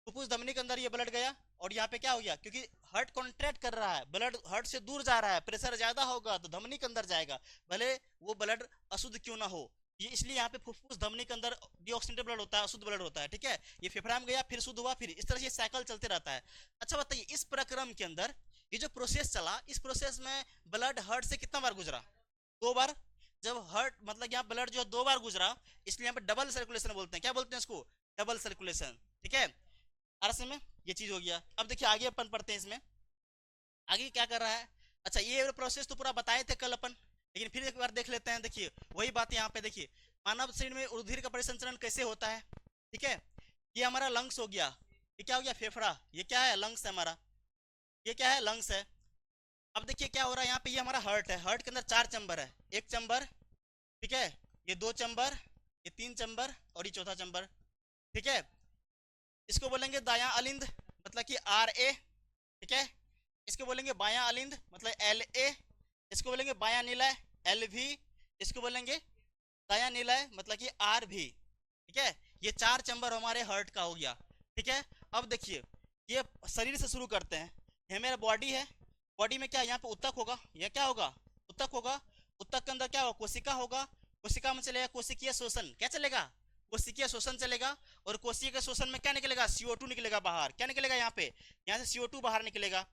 फुफ्फुस धमनी के अंदर ये ब्लड गया, और यहाँ पे क्या हो गया? क्योंकि हार्ट कॉन्ट्रैक्ट कर रहा है, ब्लड हार्ट से दूर जा रहा है, प्रेशर ज्यादा होगा तो धमनी के अंदर जाएगा, भले वो ब्लड अशुद्ध क्यों ना हो। ये इसलिए यहाँ पे फुफ्फुस धमनी के अंदर डीऑक्सीनेटेड ब्लड होता है, अशुद्ध ब्लड होता है, ठीक है। ये फेफड़ा में गया, फिर शुद्ध हुआ, फिर इस तरह से साइकिल चलते रहता है। अच्छा बताइए, इस प्रक्रम के अंदर ये जो प्रोसेस चला, इस प्रोसेस में ब्लड हार्ट से कितना बार गुजरा? 2 बार। जब हार्ट, मतलब यहाँ ब्लड जो 2 बार गुजरा, इसलिए यहाँ पे डबल सर्कुलेशन बोलते हैं। क्या बोलते हैं इसको? डबल सर्कुलेशन, ठीक है। आरस में ये चीज हो गया। अब देखिए आगे अपन पढ़ते हैं इसमें, आगे क्या कर रहा है। अच्छा, ये प्रोसेस तो पूरा बताए थे कल अपन, लेकिन फिर एक बार देख लेते हैं। देखिए वही बात यहाँ पे, देखिए मानव शरीर में रुधिर का परिसंचरण कैसे होता है, ठीक है। ये हमारा लंग्स हो गया, ये क्या हो गया? फेफड़ा। ये क्या है? लंग्स है हमारा। ये क्या है? लंग्स है। अब देखिए क्या हो रहा है यहाँ पे, ये हमारा हार्ट है, हार्ट के अंदर 4 चैम्बर है, एक चैम्बर, ठीक है, ये 2 चैम्बर, ये 3 चैम्बर, और ये चौथा चैम्बर, ठीक है। इसको बोलेंगे दायां अलिंद, मतलब कि RA, ठीक है। इसको बोलेंगे बायां अलिंद, मतलब LA। इसको बोलेंगे बायां निलय, LV। इसको बोलेंगे दायां निलय, मतलब कि RV, ठीक है। ये 4 चैम्बर हमारे हार्ट का हो गया, ठीक है। अब देखिए, ये शरीर से शुरू करते हैं। ये मेरा बॉडी है, बॉडी में क्या यहाँ पे उत्तक होगा, यह क्या होगा? उत्तक होगा। उत्तक के अंदर क्या होगा? कोशिका होगा। कोशिका में चलेगा कोशिकीय शोषण। क्या चलेगा? कोशिकीय शोषण चलेगा। और कोशिकीय के शोषण में क्या निकलेगा? CO2 निकलेगा बाहर। क्या निकलेगा यहाँ पे? यहाँ से CO2 बाहर निकलेगा।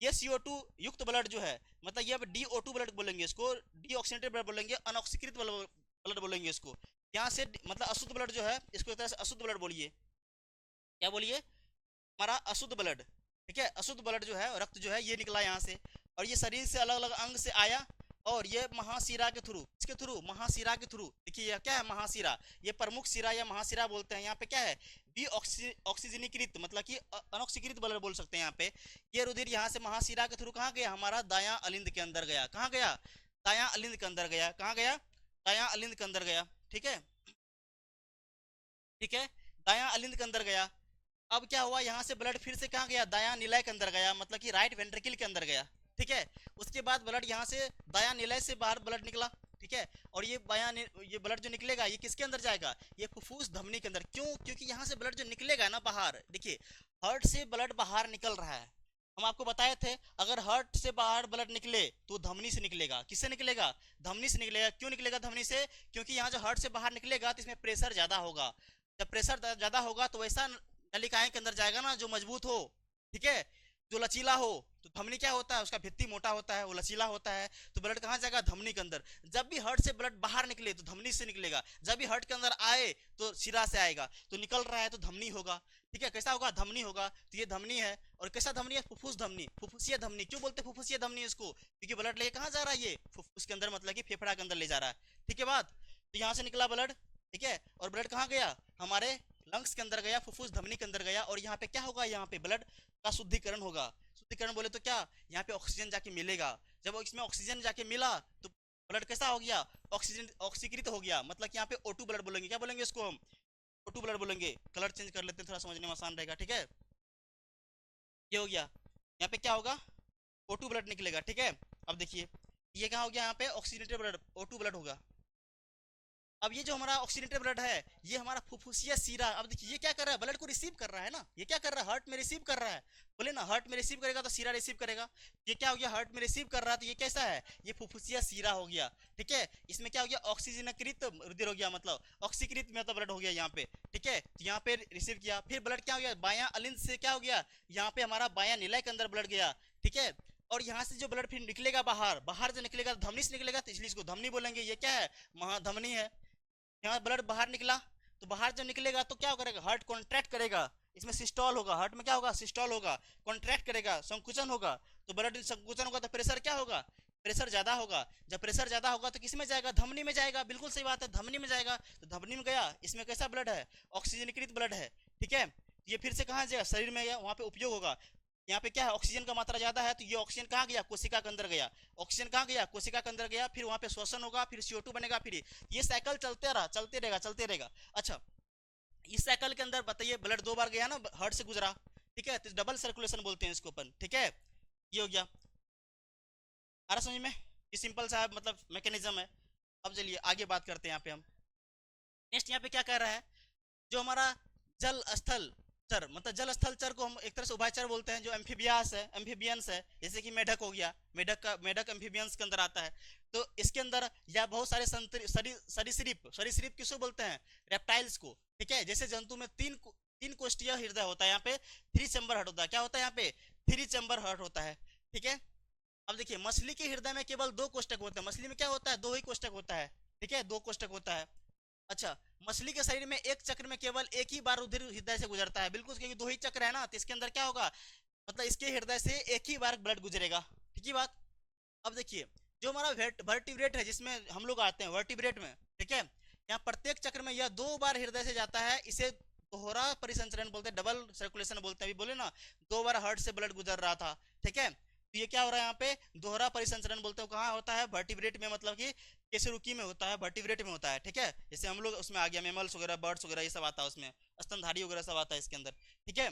ये CO2 युक्त ब्लड जो है, मतलब ये अब DO2 ब्लड बोलेंगे इसको, डीऑक्सीनेटेड ब्लड बोलेंगे, अनऑक्सीकृत ब्लड बोलेंगे इसको। यहाँ से मतलब अशुद्ध ब्लड जो है, इसको एक तरह से अशुद्ध ब्लड बोलिए। क्या बोलिए? हमारा अशुद्ध ब्लड, ठीक है। अशुद्ध ब्लड जो है, रक्त जो है, ये निकला यहाँ से, और ये शरीर से अलग अलग अंग से आया, और ये महाशिरा के थ्रू, इसके थ्रू, महाशिरा के थ्रू, देखिए यह क्या है? महाशिरा। ये प्रमुख शिरा या महाशिरा बोलते हैं। यहाँ पे क्या है? ऑक्सीजनीकृत, मतलब कि अनऑक्सीकृत ब्लड बोल सकते हैं यहाँ पे। ये रुधिर यहाँ से महाशिरा के थ्रू कहाँ गया? हमारा दायां अलिंद के अंदर गया। कहाँ गया? दायां अलिंद के अंदर गया। कहाँ गया? दायां अलिंद के अंदर गया, ठीक है, ठीक है। दायां अलिंद के अंदर गया। अब क्या हुआ? यहाँ से ब्लड फिर से कहाँ गया? दायां निलय के अंदर गया, मतलब कि राइट वेंट्रिकल के अंदर गया, ठीक है। उसके बाद ब्लड यहाँ से दायां निलय से बाहर ब्लड निकला, ठीक है। और ये ये ब्लड जो निकलेगा, ये किसके अंदर जाएगा? ये फुफ्फुस धमनी के अंदर। क्यों? क्योंकि यहाँ से ब्लड जो निकलेगा ना बाहर, देखिए हार्ट से ब्लड बाहर निकल रहा है, हम आपको बताए थे, अगर हार्ट से बाहर ब्लड निकले तो धमनी से निकलेगा। किससे निकलेगा? धमनी से निकलेगा। क्यों निकलेगा धमनी से? क्योंकि यहाँ जो हार्ट से बाहर निकलेगा तो इसमें प्रेशर ज्यादा होगा। जब प्रेशर ज्यादा होगा तो वैसा नलिकाएं के अंदर जाएगा ना जो मजबूत हो, ठीक है, जो लचीला हो। तो धमनी क्या होता है? उसका भित्ति मोटा होता है, वो लचीला होता है, तो ब्लड कहाँ जाएगा? धमनी के अंदर। जब भी हार्ट से ब्लड बाहर निकले तो धमनी से निकलेगा, जब भी हार्ट के अंदर आए तो शिरा से आएगा। तो निकल रहा है तो धमनी होगा, ठीक है। कैसा होगा? धमनी होगा। तो ये धमनी है, और कैसा धमनी है? फुफ्फुस धमनी, फुफ्फुसीय धमनी। क्यों बोलते फुफ्फुसीय धमनी इसको? क्योंकि ब्लड लेके कहाँ जा रहा है? ये फुफ्फुस के अंदर, मतलब कि फेफड़ा के अंदर ले जा रहा है, ठीक है बात। तो यहाँ से निकला ब्लड, ठीक है, और ब्लड कहाँ गया? हमारे लंग्स के अंदर गया, फुफ्फुस धमनी के अंदर गया, और यहाँ पे क्या होगा? यहाँ पे ब्लड का शुद्धिकरण होगा। शुद्धिकरण बोले तो क्या? यहाँ पे ऑक्सीजन जाके मिलेगा। जब इसमें ऑक्सीजन जाके मिला तो ब्लड कैसा हो गया? ऑक्सीजन ऑक्सीकृत हो गया, मतलब कि यहाँ पे O2 ब्लड बोलेंगे। क्या बोलेंगे इसको हम? O2 ब्लड बोलेंगे। कलर चेंज कर लेते हैं, थोड़ा समझने में आसान रहेगा, ठीक है। ये हो गया, यहाँ पे क्या होगा, O2 ब्लड निकलेगा, ठीक है। अब देखिए ये क्या हो गया, यहाँ पे ऑक्सीजनेटेड ब्लड O2 ब्लड होगा। अब ये जो हमारा ऑक्सीजनेटेड ब्लड है, ये हमारा फुफ्फुसिया सीरा, अब देखिए ये क्या कर रहा है, ब्लड को रिसीव कर रहा है ना, ये क्या कर रहा है, हार्ट में रिसीव कर रहा है। बोले ना हार्ट में रिसीव करेगा तो सीरा रिसीव करेगा। ये क्या हो गया, हार्ट में रिसीव कर रहा है, तो ये कैसा है, ये फुफ्फुसिया सीरा हो गया, ठीक है। इसमें क्या हो गया, ऑक्सीजनकृत रुधिर हो गया, मतलब ऑक्सीकृत मतलब ब्लड हो गया यहाँ पे, ठीक है। तो यहाँ पे रिसीव किया, फिर ब्लड क्या हो गया, बायां अलिंद से क्या हो गया, यहाँ पे हमारा बायां निलय के अंदर ब्लड गया, ठीक है। और यहाँ से जो ब्लड फिर निकलेगा बाहर, बाहर जो निकलेगा धमनी से निकलेगा, तो इसलिए इसको धमनी बोलेंगे। ये क्या है, महाधमनी है। यहाँ ब्लड बाहर निकला, तो बाहर जब निकलेगा तो क्या करेगा, हार्ट कॉन्ट्रैक्ट करेगा, इसमें सिस्टोल होगा, हार्ट में क्या होगा, सिस्टोल होगा, कॉन्ट्रैक्ट करेगा, संकुचन होगा। तो ब्लड संकुचन होगा तो प्रेशर क्या होगा, प्रेशर ज्यादा होगा। जब प्रेशर ज्यादा होगा तो किस में जाएगा, धमनी में जाएगा, बिल्कुल सही बात है, धमनी में जाएगा। तो धमनी में गया, इसमें कैसा ब्लड है, ऑक्सीजनीकृत ब्लड है, ठीक है। ये फिर से कहाँ जाएगा, शरीर में गया, वहाँ पे उपयोग होगा। यहाँ पे क्या है, ऑक्सीजन का मात्रा ज्यादा है, तो ये ऑक्सीजन कहाँ गया, कोशिका के अंदर गया, ऑक्सीजन कहाँ गया, कोशिका के अंदर गया, फिर वहाँ पे श्वसन होगा, फिर CO2 बनेगा, फिर ये साइकिल चलते रहा, चलते रहेगा, चलते रहेगा। अच्छा, इस साइकिल के अंदर बताइए ब्लड 2 बार गया ना, हार्ट से गुजरा, ठीक है, तो डबल सर्कुलेशन बोलते हैं इसको अपन, ठीक है। ये हो गया, आ रहा समझ में, ये सिंपल सा मतलब मैकेनिज्म है। अब चलिए आगे बात करते हैं, यहाँ पे हम नेक्स्ट यहाँ पे क्या कर रहा है, जो हमारा जल स्थल चर, मतलब जल स्थल चर को हम एक तरह से उभयचर बोलते हैं, जो एम्फीबियास है, एम्फीबियंस है, जैसे कि मेढक हो गया, मेढक एम्फीबियंस के अंदर आता है। तो इसके अंदर या बहुत सारे सरीसृप, सरीसृप किसको बोलते हैं, रेप्टाइल्स को, ठीक है। जैसे जंतु में तीन कोष्ठीय हृदय होता है, यहाँ पे 3 चैम्बर हार्ट होता है, क्या होता है यहाँ पे 3 चैम्बर हार्ट होता है, ठीक है। अब देखिए मछली के हृदय में केवल 2 कोष्ठक होते हैं, मछली में क्या होता है, 2 ही कोष्ठक होता है, ठीक है, 2 कोष्ठक होता है। अच्छा, मछली के शरीर में एक चक्र में केवल एक ही बार रुधिर हृदय से गुजरता है, बिल्कुल, क्योंकि 2 ही चक्र है ना, तो इसके अंदर क्या होगा, मतलब इसके हृदय से एक ही बार ब्लड गुजरेगा, ठीक है बात। अब देखिए जो हमारा वर्टिब्रेट है, जिसमें हम लोग आते हैं वर्टिब्रेट में, ठीक है, यहाँ प्रत्येक चक्र में यह 2 बार हृदय से जाता है, इसे दोहरा परिसंचरण बोलते हैं, डबल सर्कुलेशन बोलते हैं। अभी बोले ना 2 बार हार्ट से ब्लड गुजर रहा था, ठीक है, तो ये क्या हो रहा है, यहाँ पे दोहरा परिसंचरण बोलते हैं। कहाँ होता है, वर्टिब्रेट में, मतलब कि केसरुकी में होता है, वर्टिब्रेट में होता है, ठीक है। जैसे हम लोग उसमें आ गया, मेमल्स वगैरह, बर्ड्स वगैरह, ये सब आता है उसमें, स्तनधारी वगैरह सब आता है इसके अंदर, ठीक है।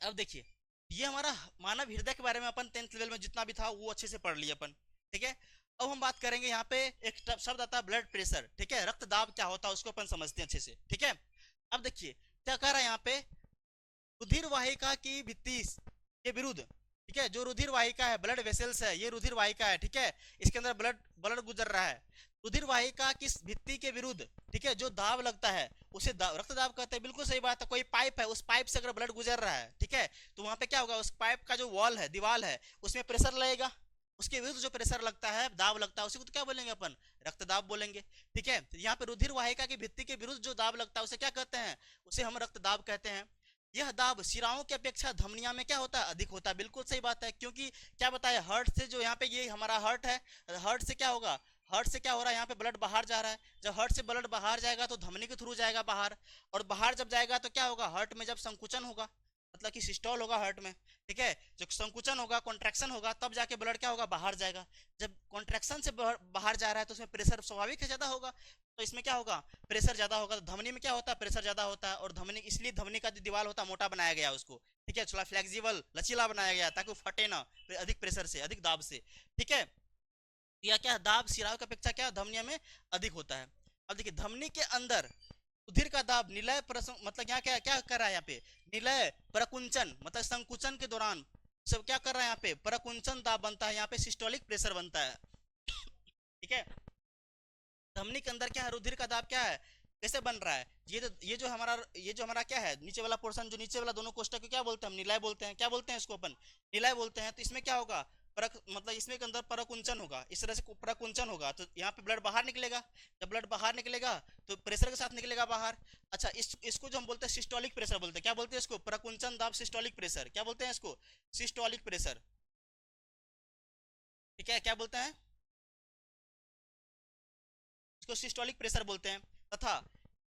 अब देखिए ये हमारा मानव हृदय के बारे में अपन 10th लेवल में जितना भी था वो अच्छे से पढ़ लिया अपन, ठीक है। अब हम बात करेंगे, यहाँ पे एक शब्द आता है ब्लड प्रेशर, ठीक है, रक्तदाब क्या होता है उसको अपन समझते हैं अच्छे से, ठीक है। अब देखिए क्या कह रहा है यहाँ पे, रुधिर वाहिका की भित्ति के विरुद्ध, ठीक है, जो रुधिर वाहिका है, ब्लड वेसल्स है, ये रुधिर वाहिका है, ठीक है, इसके अंदर ब्लड ब्लड गुजर रहा है। रुधिर वाहिका की भित्ति के विरुद्ध, ठीक है, जो दाब लगता है उसे रक्त दाब कहते हैं, बिल्कुल सही बात है। कोई पाइप है, उस पाइप से अगर ब्लड गुजर रहा है, ठीक है, तो वहां पे क्या होगा, उस पाइप का जो वॉल है, दीवार है, उसमें प्रेशर लगेगा, उसके विरुद्ध जो प्रेशर लगता है, दाब लगता है, उसी को तो क्या बोलेंगे अपन, रक्तदाब बोलेंगे, ठीक है। तो यहाँ पे रुधिर वाहिका की भित्ति के विरुद्ध जो दाब लगता है उसे क्या कहते हैं, उसे हम रक्तदाब कहते हैं। यह दाब शिराओं की अपेक्षा धमनिया में क्या होता है, अधिक होता है, बिल्कुल सही बात है, क्योंकि क्या बताया, हार्ट से जो यहाँ पे ये हमारा हार्ट है, हार्ट से क्या होगा, हार्ट से क्या हो रहा है, यहाँ पे ब्लड बाहर जा रहा है, जब हार्ट से ब्लड बाहर जाएगा तो धमनी के थ्रू जाएगा बाहर, और बाहर जब जाएगा तो क्या होगा, हार्ट में जब संकुचन होगा, मतलब कि सिस्टोल होगा हार्ट में, ठीक है, जब संकुचन होगा, कॉन्ट्रैक्शन होगा, तब जाके ब्लड क्या होगा, बाहर जाएगा। जब कॉन्ट्रैक्शन से बाहर जा रहा है तो उसमें प्रेशर स्वाभाविक है ज्यादा होगा, तो इसमें क्या होगा, प्रेशर ज्यादा होगा, तो धमनी में क्या होता है, प्रेशर ज्यादा होता है, और धमनी, इसलिए धमनी का जो दीवार होता है मोटा बनाया गया उसको, ठीक है, थोड़ा फ्लेक्सिबल लचीला बनाया गया ताकि वो फटे ना अधिक प्रेशर से, अधिक दाब से, ठीक है। या क्या दाब शिराओं की अपेक्षा क्या धमनियों में अधिक होता है। अब देखिए धमनी के अंदर रुधिर का दाब निलय मतलब यहाँ क्या क्या कर रहा है, यहाँ पे निलय प्रकुंचन, मतलब संकुचन के दौरान सब क्या कर रहा है, यहाँ पे प्रकुंचन दाब बनता है, यहाँ पे सिस्टोलिक प्रेशर बनता है, ठीक है। धमनी के अंदर क्या है, रुधिर का दाब क्या है, कैसे बन रहा है, ये जो हमारा क्या है, नीचे वाला पोर्शन, जो नीचे वाला दोनों कोष्ठक को क्या बोलते हैं, हम निलय बोलते हैं, क्या बोलते हैं इसको अपन, निलय बोलते हैं। तो इसमें क्या होगा, परक, मतलब इसमें के अंदर परकुंचन होगा, इस तरह से परकुंचन होगा, तो यहाँ पे ब्लड बाहर निकलेगा, जब ब्लड बाहर निकलेगा तो प्रेशर के साथ निकलेगा बाहर। अच्छा, इसको जो हम बोलते हैं सिस्टोलिक प्रेशर बोलते हैं, क्या बोलते हैं इसको, परकुंचन दाब सिस्टोलिक प्रेशर, क्या बोलते हैं इसको, सिस्टोलिक प्रेशर, ठीक है, क्या बोलते हैं इसको, सिस्टोलिक प्रेशर बोलते हैं। तथा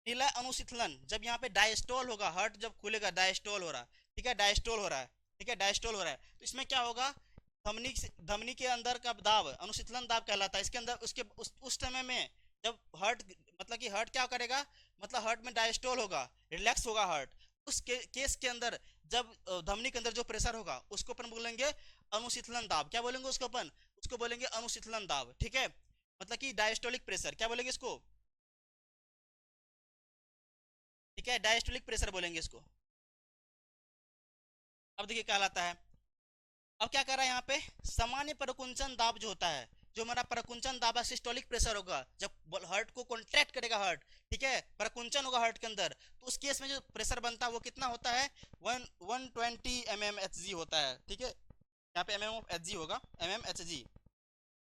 निलय अनुशीतलन, जब यहाँ पे डायस्टोल होगा, हार्ट जब खुलेगा डायस्टोल हो रहा है, ठीक है, डायस्टोल हो रहा है, ठीक है, डायस्टोल हो रहा है, तो इसमें क्या होगा, धमनी के अंदर का दाब अनुशीतलन दाब कहलाता है। इसके अंदर उस समय में जब हार्ट, मतलब कि हार्ट क्या करेगा, मतलब हार्ट में डायस्टोल होगा, रिलैक्स होगा हार्ट। उस केस के अंदर जब धमनी के अंदर जो प्रेशर होगा उसको अपन बोलेंगे अनुशीतलन दाब। क्या बोलेंगे उसको अपन? उसको बोलेंगे अनुशीतलन दाब, ठीक है। मतलब कि डायस्टोलिक प्रेशर, क्या बोलेंगे इसको? ठीक है, डायस्टोलिक प्रेशर बोलेंगे इसको। अब देखिए क्या कहलाता है। अब क्या कर रहा है यहाँ पे, सामान्य परकुंचन दाब जो होता है, जो हमारा परकुंचन दाब है, सिस्टोलिक प्रेशर होगा जब हार्ट को कॉन्ट्रैक्ट करेगा हार्ट, ठीक है, परकुंचन होगा हार्ट के अंदर, तो उस केस में जो प्रेशर बनता है वो कितना होता है, 120 mmHg होता है, ठीक है। यहाँ पे mmHg होगा, mmHg,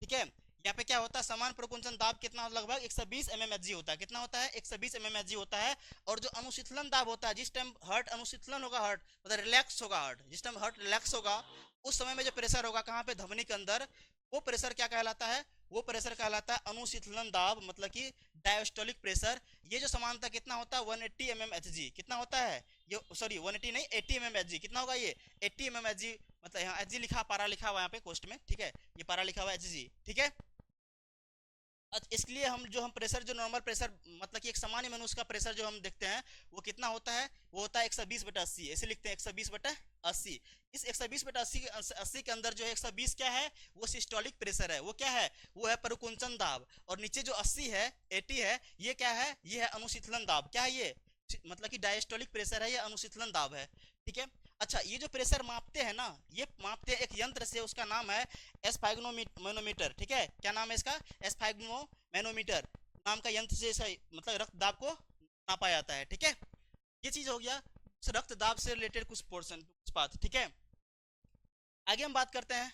ठीक है। यहाँ पे क्या होता है, समान प्रकुंचन दाब कितना, लगभग 120 mmHg होता है। कितना होता है? 120 mmHg होता है। और जो अनुशीतलन दाब होता है, जिस टाइम हार्ट अनुशीतलन होगा, हार्ट मतलब रिलैक्स होगा हार्ट, जिस टाइम हार्ट रिलैक्स होगा उस समय में जो प्रेशर होगा कहाँ पे, धमनी के अंदर, वो प्रेशर क्या कहलाता है, वो प्रेशर कहलाता है अनुशीतलन दाब, मतलब कि डायस्टोलिक प्रेशर। ये जो समानता कितना होता है, 180 mmHg। कितना होता है ये, सॉरी 180 नहीं, 80 mmHg। कितना होगा ये, 80 mmHg। मतलब यहाँ एच जी लिखा, पारा लिखा हुआ यहाँ पे क्वेश्चन में, ठीक है, ये पारा लिखा हुआ है HG, ठीक है। इसलिए हम प्रेशर, जो नॉर्मल प्रेशर, मतलब कि एक सामान्य मनुष्य का प्रेशर जो हम देखते हैं वो कितना होता है, वो होता है 120/80। ऐसे लिखते हैं 120/80। इस 120/80 के अंदर जो है 120 क्या है, वो सिस्टोलिक प्रेशर है। वो क्या है, वो है परकुंचन दाब। और नीचे जो 80 है, 80 है, ये क्या है, ये है अनुशीतलन दाब। क्या है ये, मतलब कि डायस्टोलिक प्रेशर है, ये अनुशीतलन दाब है, ठीक है। अच्छा, ये जो प्रेशर मापते हैं ना, ये मापते हैं एक यंत्र से, उसका नाम है एस्फैग्नोमेनोमीटर, ठीक है। क्या नाम है इसका, एस्फैग्नोमेनोमीटर नाम का यंत्र से मतलब रक्त दाब को नापा जाता है, ठीक है। ये चीज हो गया रक्त दाब से रिलेटेड कुछ पोर्शन, कुछ बात, ठीक है। आगे हम बात करते हैं।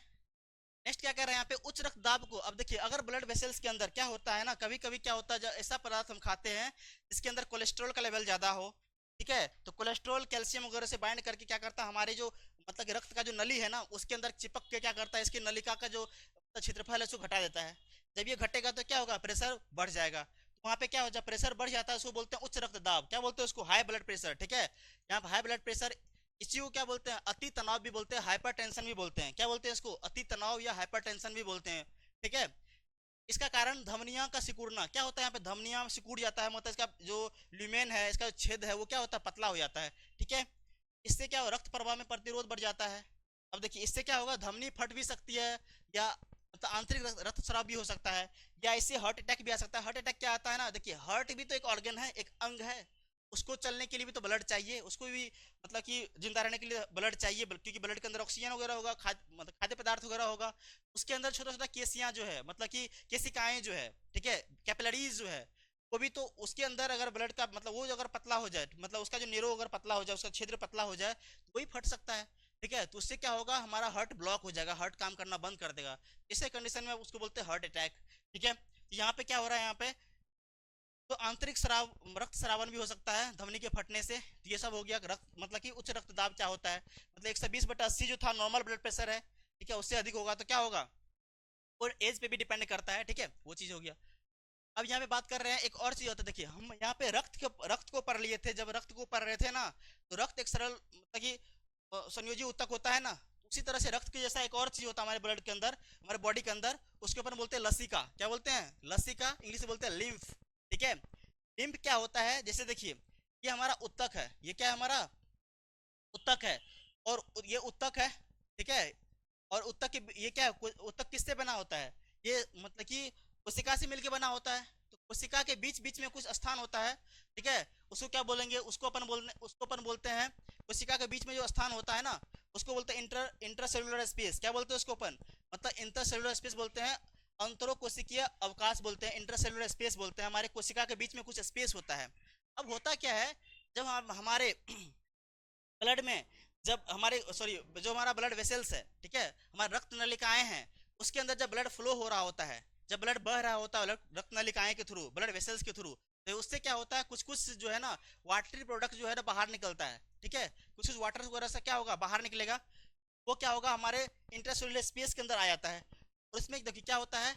नेक्स्ट क्या कह रहे हैं यहाँ पे, उच्च रक्तदाब को। अब देखिए, अगर ब्लड वेसल्स के अंदर क्या होता है ना, कभी कभी क्या होता है, ऐसा पदार्थ हम खाते हैं जिसके अंदर कोलेस्ट्रॉल का लेवल ज्यादा हो, ठीक है, तो कोलेस्ट्रॉल कैल्शियम वगैरह से बाइंड करके क्या करता है, हमारे जो मतलब कि रक्त का जो नली है ना, उसके अंदर चिपक के क्या करता है, इसकी नलिका का जो क्षेत्रफल है उसको घटा देता है। जब ये घटेगा तो क्या होगा, प्रेशर बढ़ जाएगा। तो वहाँ पे क्या हो, जब प्रेशर बढ़ जाता है उसको बोलते हैं उच्च रक्तदाब। क्या बोलते हैं उसको, हाई ब्लड प्रेशर, ठीक है। यहाँ हाई ब्लड प्रेशर, इसी को क्या बोलते हैं, अति तनाव भी बोलते हैं, हाइपर टेंशन भी बोलते हैं। क्या बोलते हैं इसको, अति तनाव या हाइपर टेंशन भी बोलते हैं, ठीक है। इसका कारण धमनिया का सिकुड़ना। क्या होता है यहाँ पे, धमनिया सिकुड़ जाता है, मतलब इसका जो ल्यूमेन है, इसका जो छेद है वो क्या होता है, पतला हो जाता है, ठीक है। इससे क्या हो, रक्त प्रवाह में प्रतिरोध बढ़ जाता है। अब देखिए, इससे क्या होगा, धमनी फट भी सकती है, या मतलब आंतरिक रक्त स्राव भी हो सकता है, या इससे हार्ट अटैक भी आ सकता है। हार्ट अटैक क्या आता है ना, देखिए हार्ट भी तो एक ऑर्गन है, एक अंग है, उसको चलने के लिए भी तो ब्लड चाहिए, उसको भी मतलब कि जिंदा रहने के लिए ब्लड चाहिए, क्योंकि ब्लड के अंदर ऑक्सीजन वगैरह होगा, मतलब खाद्य पदार्थ वगैरह होगा। उसके अंदर छोटा छोटा केसियां जो है, मतलब कि केसिकाएं जो है, ठीक है, कैपिलरीज जो है, वो भी तो उसके अंदर अगर ब्लड का मतलब वो अगर पतला हो जाए, मतलब उसका जो नेरो अगर पतला हो जाए, उसका क्षेत्र पतला हो जाए, तो वही फट सकता है, ठीक है। तो उससे क्या होगा, हमारा हार्ट ब्लॉक हो जाएगा, हार्ट काम करना बंद कर देगा। इसे कंडीशन में उसको बोलते हैं हार्ट अटैक, ठीक है। यहाँ पे क्या हो रहा है, यहाँ पे तो आंतरिक स्राव, रक्त स्रावन भी हो सकता है धमनी के फटने से। तो ये सब हो गया रक्त, मतलब कि उच्च रक्तदाब क्या होता है, मतलब 120/80 जो था नॉर्मल ब्लड प्रेशर है, ठीक है, उससे अधिक होगा तो क्या होगा, और एज पे भी डिपेंड करता है, ठीक है, वो चीज हो गया। अब यहाँ पे बात कर रहे हैं एक और चीज होता है। देखिए, हम यहाँ पे रक्त को पढ़ लिए थे। जब रक्त को पढ़ रहे थे ना, तो रक्त एक सरल मतलब कि संयोजी ऊतक होता है ना, उसी तरह से रक्त के जैसा एक और चीज होता है हमारे ब्लड के अंदर, हमारे बॉडी के अंदर, उसके ऊपर बोलते हैं लसिका। क्या बोलते हैं, लसिका, इंग्लिश में बोलते हैं लिम्फ, ठीक है। लिम्फ क्या होता है, जैसे देखिए, ये हमारा उत्तक है, ये क्या है, हमारा उत्तक है, और ये उत्तक है, ठीक है। और उत्तक के ये क्या है, उत्तक किससे बना होता है, ये मतलब कि कोशिका से मिलके बना होता है। तो कोशिका के बीच बीच में कुछ स्थान होता है, ठीक है, उसको क्या बोलेंगे, उसको अपन बोलते हैं, कोशिका के बीच में जो स्थान होता है ना, उसको बोलते हैं इंटरसेलुलर स्पेस। क्या बोलते हैं उसको अपन, मतलब इंटरसेलुलर स्पेस बोलते हैं, अंतरोकोशिकीय अवकाश बोलते हैं, इंटरसेलुलर स्पेस बोलते हैं। हमारे कोशिका के बीच में कुछ स्पेस होता है। अब होता क्या है, जब हम हमारे ब्लड में, जब हमारे सॉरी जो हमारा ब्लड वेसल्स है, ठीक है, हमारे रक्त नलिकाएं हैं, उसके अंदर जब ब्लड फ्लो हो रहा होता है, जब ब्लड बह रहा होता है रक्त नलिकाएं के थ्रू, ब्लड वेसल्स के थ्रू, तो उससे क्या होता है, कुछ कुछ जो है ना वाटरी प्रोडक्ट जो है ना बाहर निकलता है, ठीक है, कुछ कुछ वाटर वगैरह से क्या होगा, बाहर निकलेगा। वो क्या होगा, हमारे इंट्रासेलुलर स्पेस के अंदर आ जाता है। और इसमें देखिए क्या होता है,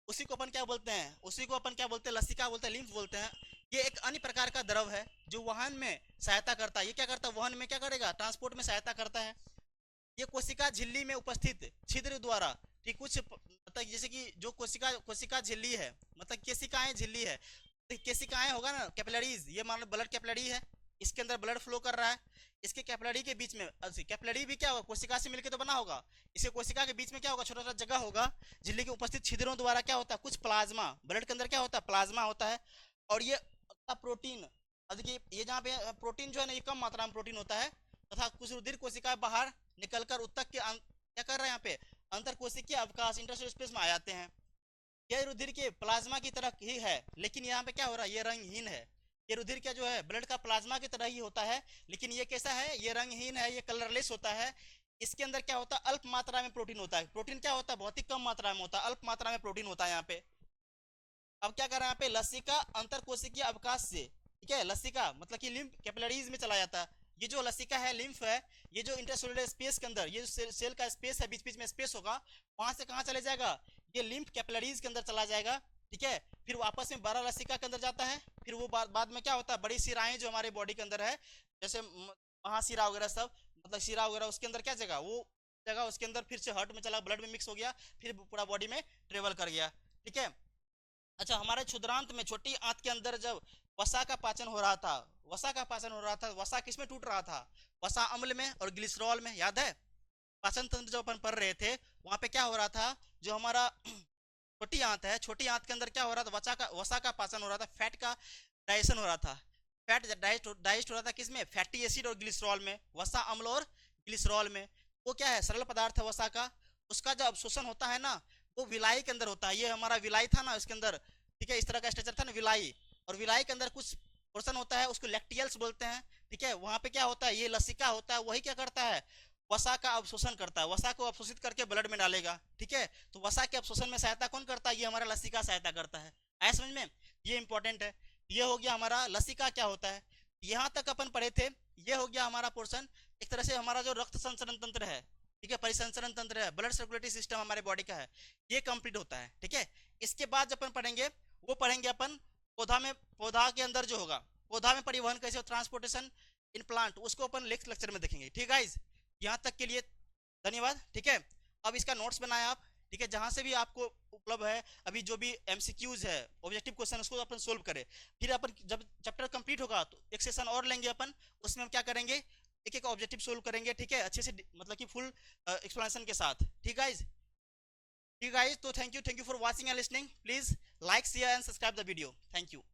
उसी को अपन क्या बोलते हैं, उसी को अपन क्या बोलते हैं, लसिका बोलते हैं, लिम्फ बोलते हैं। ये एक अन्य प्रकार का द्रव है जो वहन में सहायता करता है। ये क्या करता है, वहन में क्या करेगा, ट्रांसपोर्ट में सहायता करता है। ये कोशिका झिल्ली में उपस्थित छिद्र द्वारा, ठीक, कुछ मतलब जैसे कि जो कोशिका कोशिका झिल्ली है, मतलब केशिकाएं झिल्ली है, तो केसिकाएं होगा ना, कैपिलरीज, ये मान लो ब्लड कैपिलरी है, इसके अंदर ब्लड फ्लो कर रहा है, इसके कैपिलरी के बीच में, कैपिलरी भी क्या होगा, कोशिका से मिलकर तो बना होगा, इसके कोशिका के बीच में क्या होगा, छोटा छोटा जगह होगा, झिल्ली के उपस्थित छिद्रों द्वारा क्या होता है, कुछ प्लाज्मा, ब्लड के अंदर क्या होता है, प्लाज्मा होता है, और ये प्रोटीन, देखिए ये जहाँ पे प्रोटीन जो है ना, ये कम मात्रा में प्रोटीन होता है, तथा कुछ रुधिर कोशिकाएं बाहर निकलकर उत्तक के क्या कर रहे हैं यहाँ पे, अंतर कोशिकीय अवकाश, इंटरस्टेशियल स्पेस में आ जाते हैं। यह रुधिर के प्लाज्मा की तरह ही है, लेकिन यहाँ पे क्या हो रहा है, ये रंगहीन है। ये रुधिर क्या जो है, ब्लड का प्लाज्मा की तरह ही होता है, लेकिन ये कैसा है, ये रंगहीन है, ये कलरलेस होता है। इसके अंदर क्या होता है, अल्प मात्रा में प्रोटीन होता है। प्रोटीन क्या होता है, बहुत ही कम मात्रा में होता है, अल्प मात्रा में प्रोटीन होता है यहाँ पे। अब क्या कर रहा है यहाँ पे, लसिका अंतर कोशिकीय अवकाश से, ठीक है, लसिका मतलब कि लिम्फ कैपिलरीज में चला जाता है। ये जो लसिका है, लिम्फ है, ये जो इंटरसेलुलर स्पेस के अंदर, ये जो सेल का स्पेस है, बीच बीच में स्पेस होगा, वहां से कहाँ चले जाएगा, ये लिम्फ कैपिलरीज के अंदर चला जाएगा, ठीक है। फिर वापस में 12 लसिका के अंदर जाता है, फिर वो बाद में क्या होता है, बड़ी शिराएं जो हमारे बॉडी के अंदर है, जैसे महाशिरा वगैरह सब, मतलब शिरा वगैरह, उसके अंदर क्या जगह, वो जगह उसके अंदर फिर से हार्ट में चला, ब्लड में मिक्स हो गया, फिर पूरा बॉडी में ट्रेवल कर गया, ठीक है। अच्छा, हमारे क्षुद्रांत में छोटी आंत के अंदर जब वसा का पाचन हो रहा था, वसा का पाचन हो रहा था, वसा किसमें टूट रहा था, वसा अम्ल में और ग्लिसरॉल में, याद है। पाचन तंत्र जब अपन पढ़ रहे थे, वहां पे क्या हो रहा था, जो हमारा छोटी आंत है, छोटी आंत के अंदर क्या हो रहा था, वसा का पाचन हो रहा था, फैट का डाइजेशन हो रहा था। फैट डाइजेस्ट हो रहा था किसमें, फैटी एसिड और ग्लिसरॉल में, वसा अम्ल और ग्लिसरॉल में। वो क्या है, सरल पदार्थ है वसा का, उसका जो अवशोषण होता है ना, वो विलाई के अंदर होता है। ये हमारा विलाई था ना इसके अंदर, ठीक है, इस तरह का स्ट्रक्चर था ना विलाई, और विलाई के अंदर कुछ पोर्शन होता है, उसको लैक्टियल्स बोलते हैं, ठीक है। वहां पे क्या होता है, ये लसिका होता है, वही क्या करता है, वसा का अवशोषण करता है, वसा को अवशोषित करके ब्लड में डालेगा, ठीक है। तो वसा के अवशोषण में सहायता कौन करता है, ये हमारा लसिका सहायता करता है। आया समझ में, ये इंपॉर्टेंट है। ये हो गया हमारा लसिका क्या होता है, यहाँ तक अपन पढ़े थे। ये हो गया हमारा पोर्शन, एक तरह से हमारा जो रक्त संचरण तंत्र है, ठीक है, परिसंचरण तंत्र है, ब्लड सर्कुलेटरी सिस्टम हमारे बॉडी का है, ये कंप्लीट होता है, ठीक है। इसके बाद अपन पढ़ेंगे, वो पढ़ेंगे अपन पौधा में, पौधा के अंदर जो होगा, पौधा में परिवहन कैसे, ट्रांसपोर्टेशन इन प्लांट, उसको अपन नेक्स्ट लेक्चर में देखेंगे, ठीक है गाइस। यहाँ तक के लिए धन्यवाद, ठीक है। अब इसका नोट्स बनाया आप, ठीक है, जहां से भी आपको उपलब्ध है, अभी जो भी एमसीक्यूज है, ऑब्जेक्टिव क्वेश्चन, उसको अपन सोल्व करें। फिर अपन जब चैप्टर कंप्लीट होगा तो एक सेशन और लेंगे अपन, उसमें हम क्या करेंगे, एक एक ऑब्जेक्टिव सोल्व करेंगे, ठीक है, अच्छे से, मतलब कि फुल एक्सप्लेनेशन के साथ, ठीक गाइज। ठीक गाइज, तो thank you for watching and listening. Please like share and subscribe the video, thank you.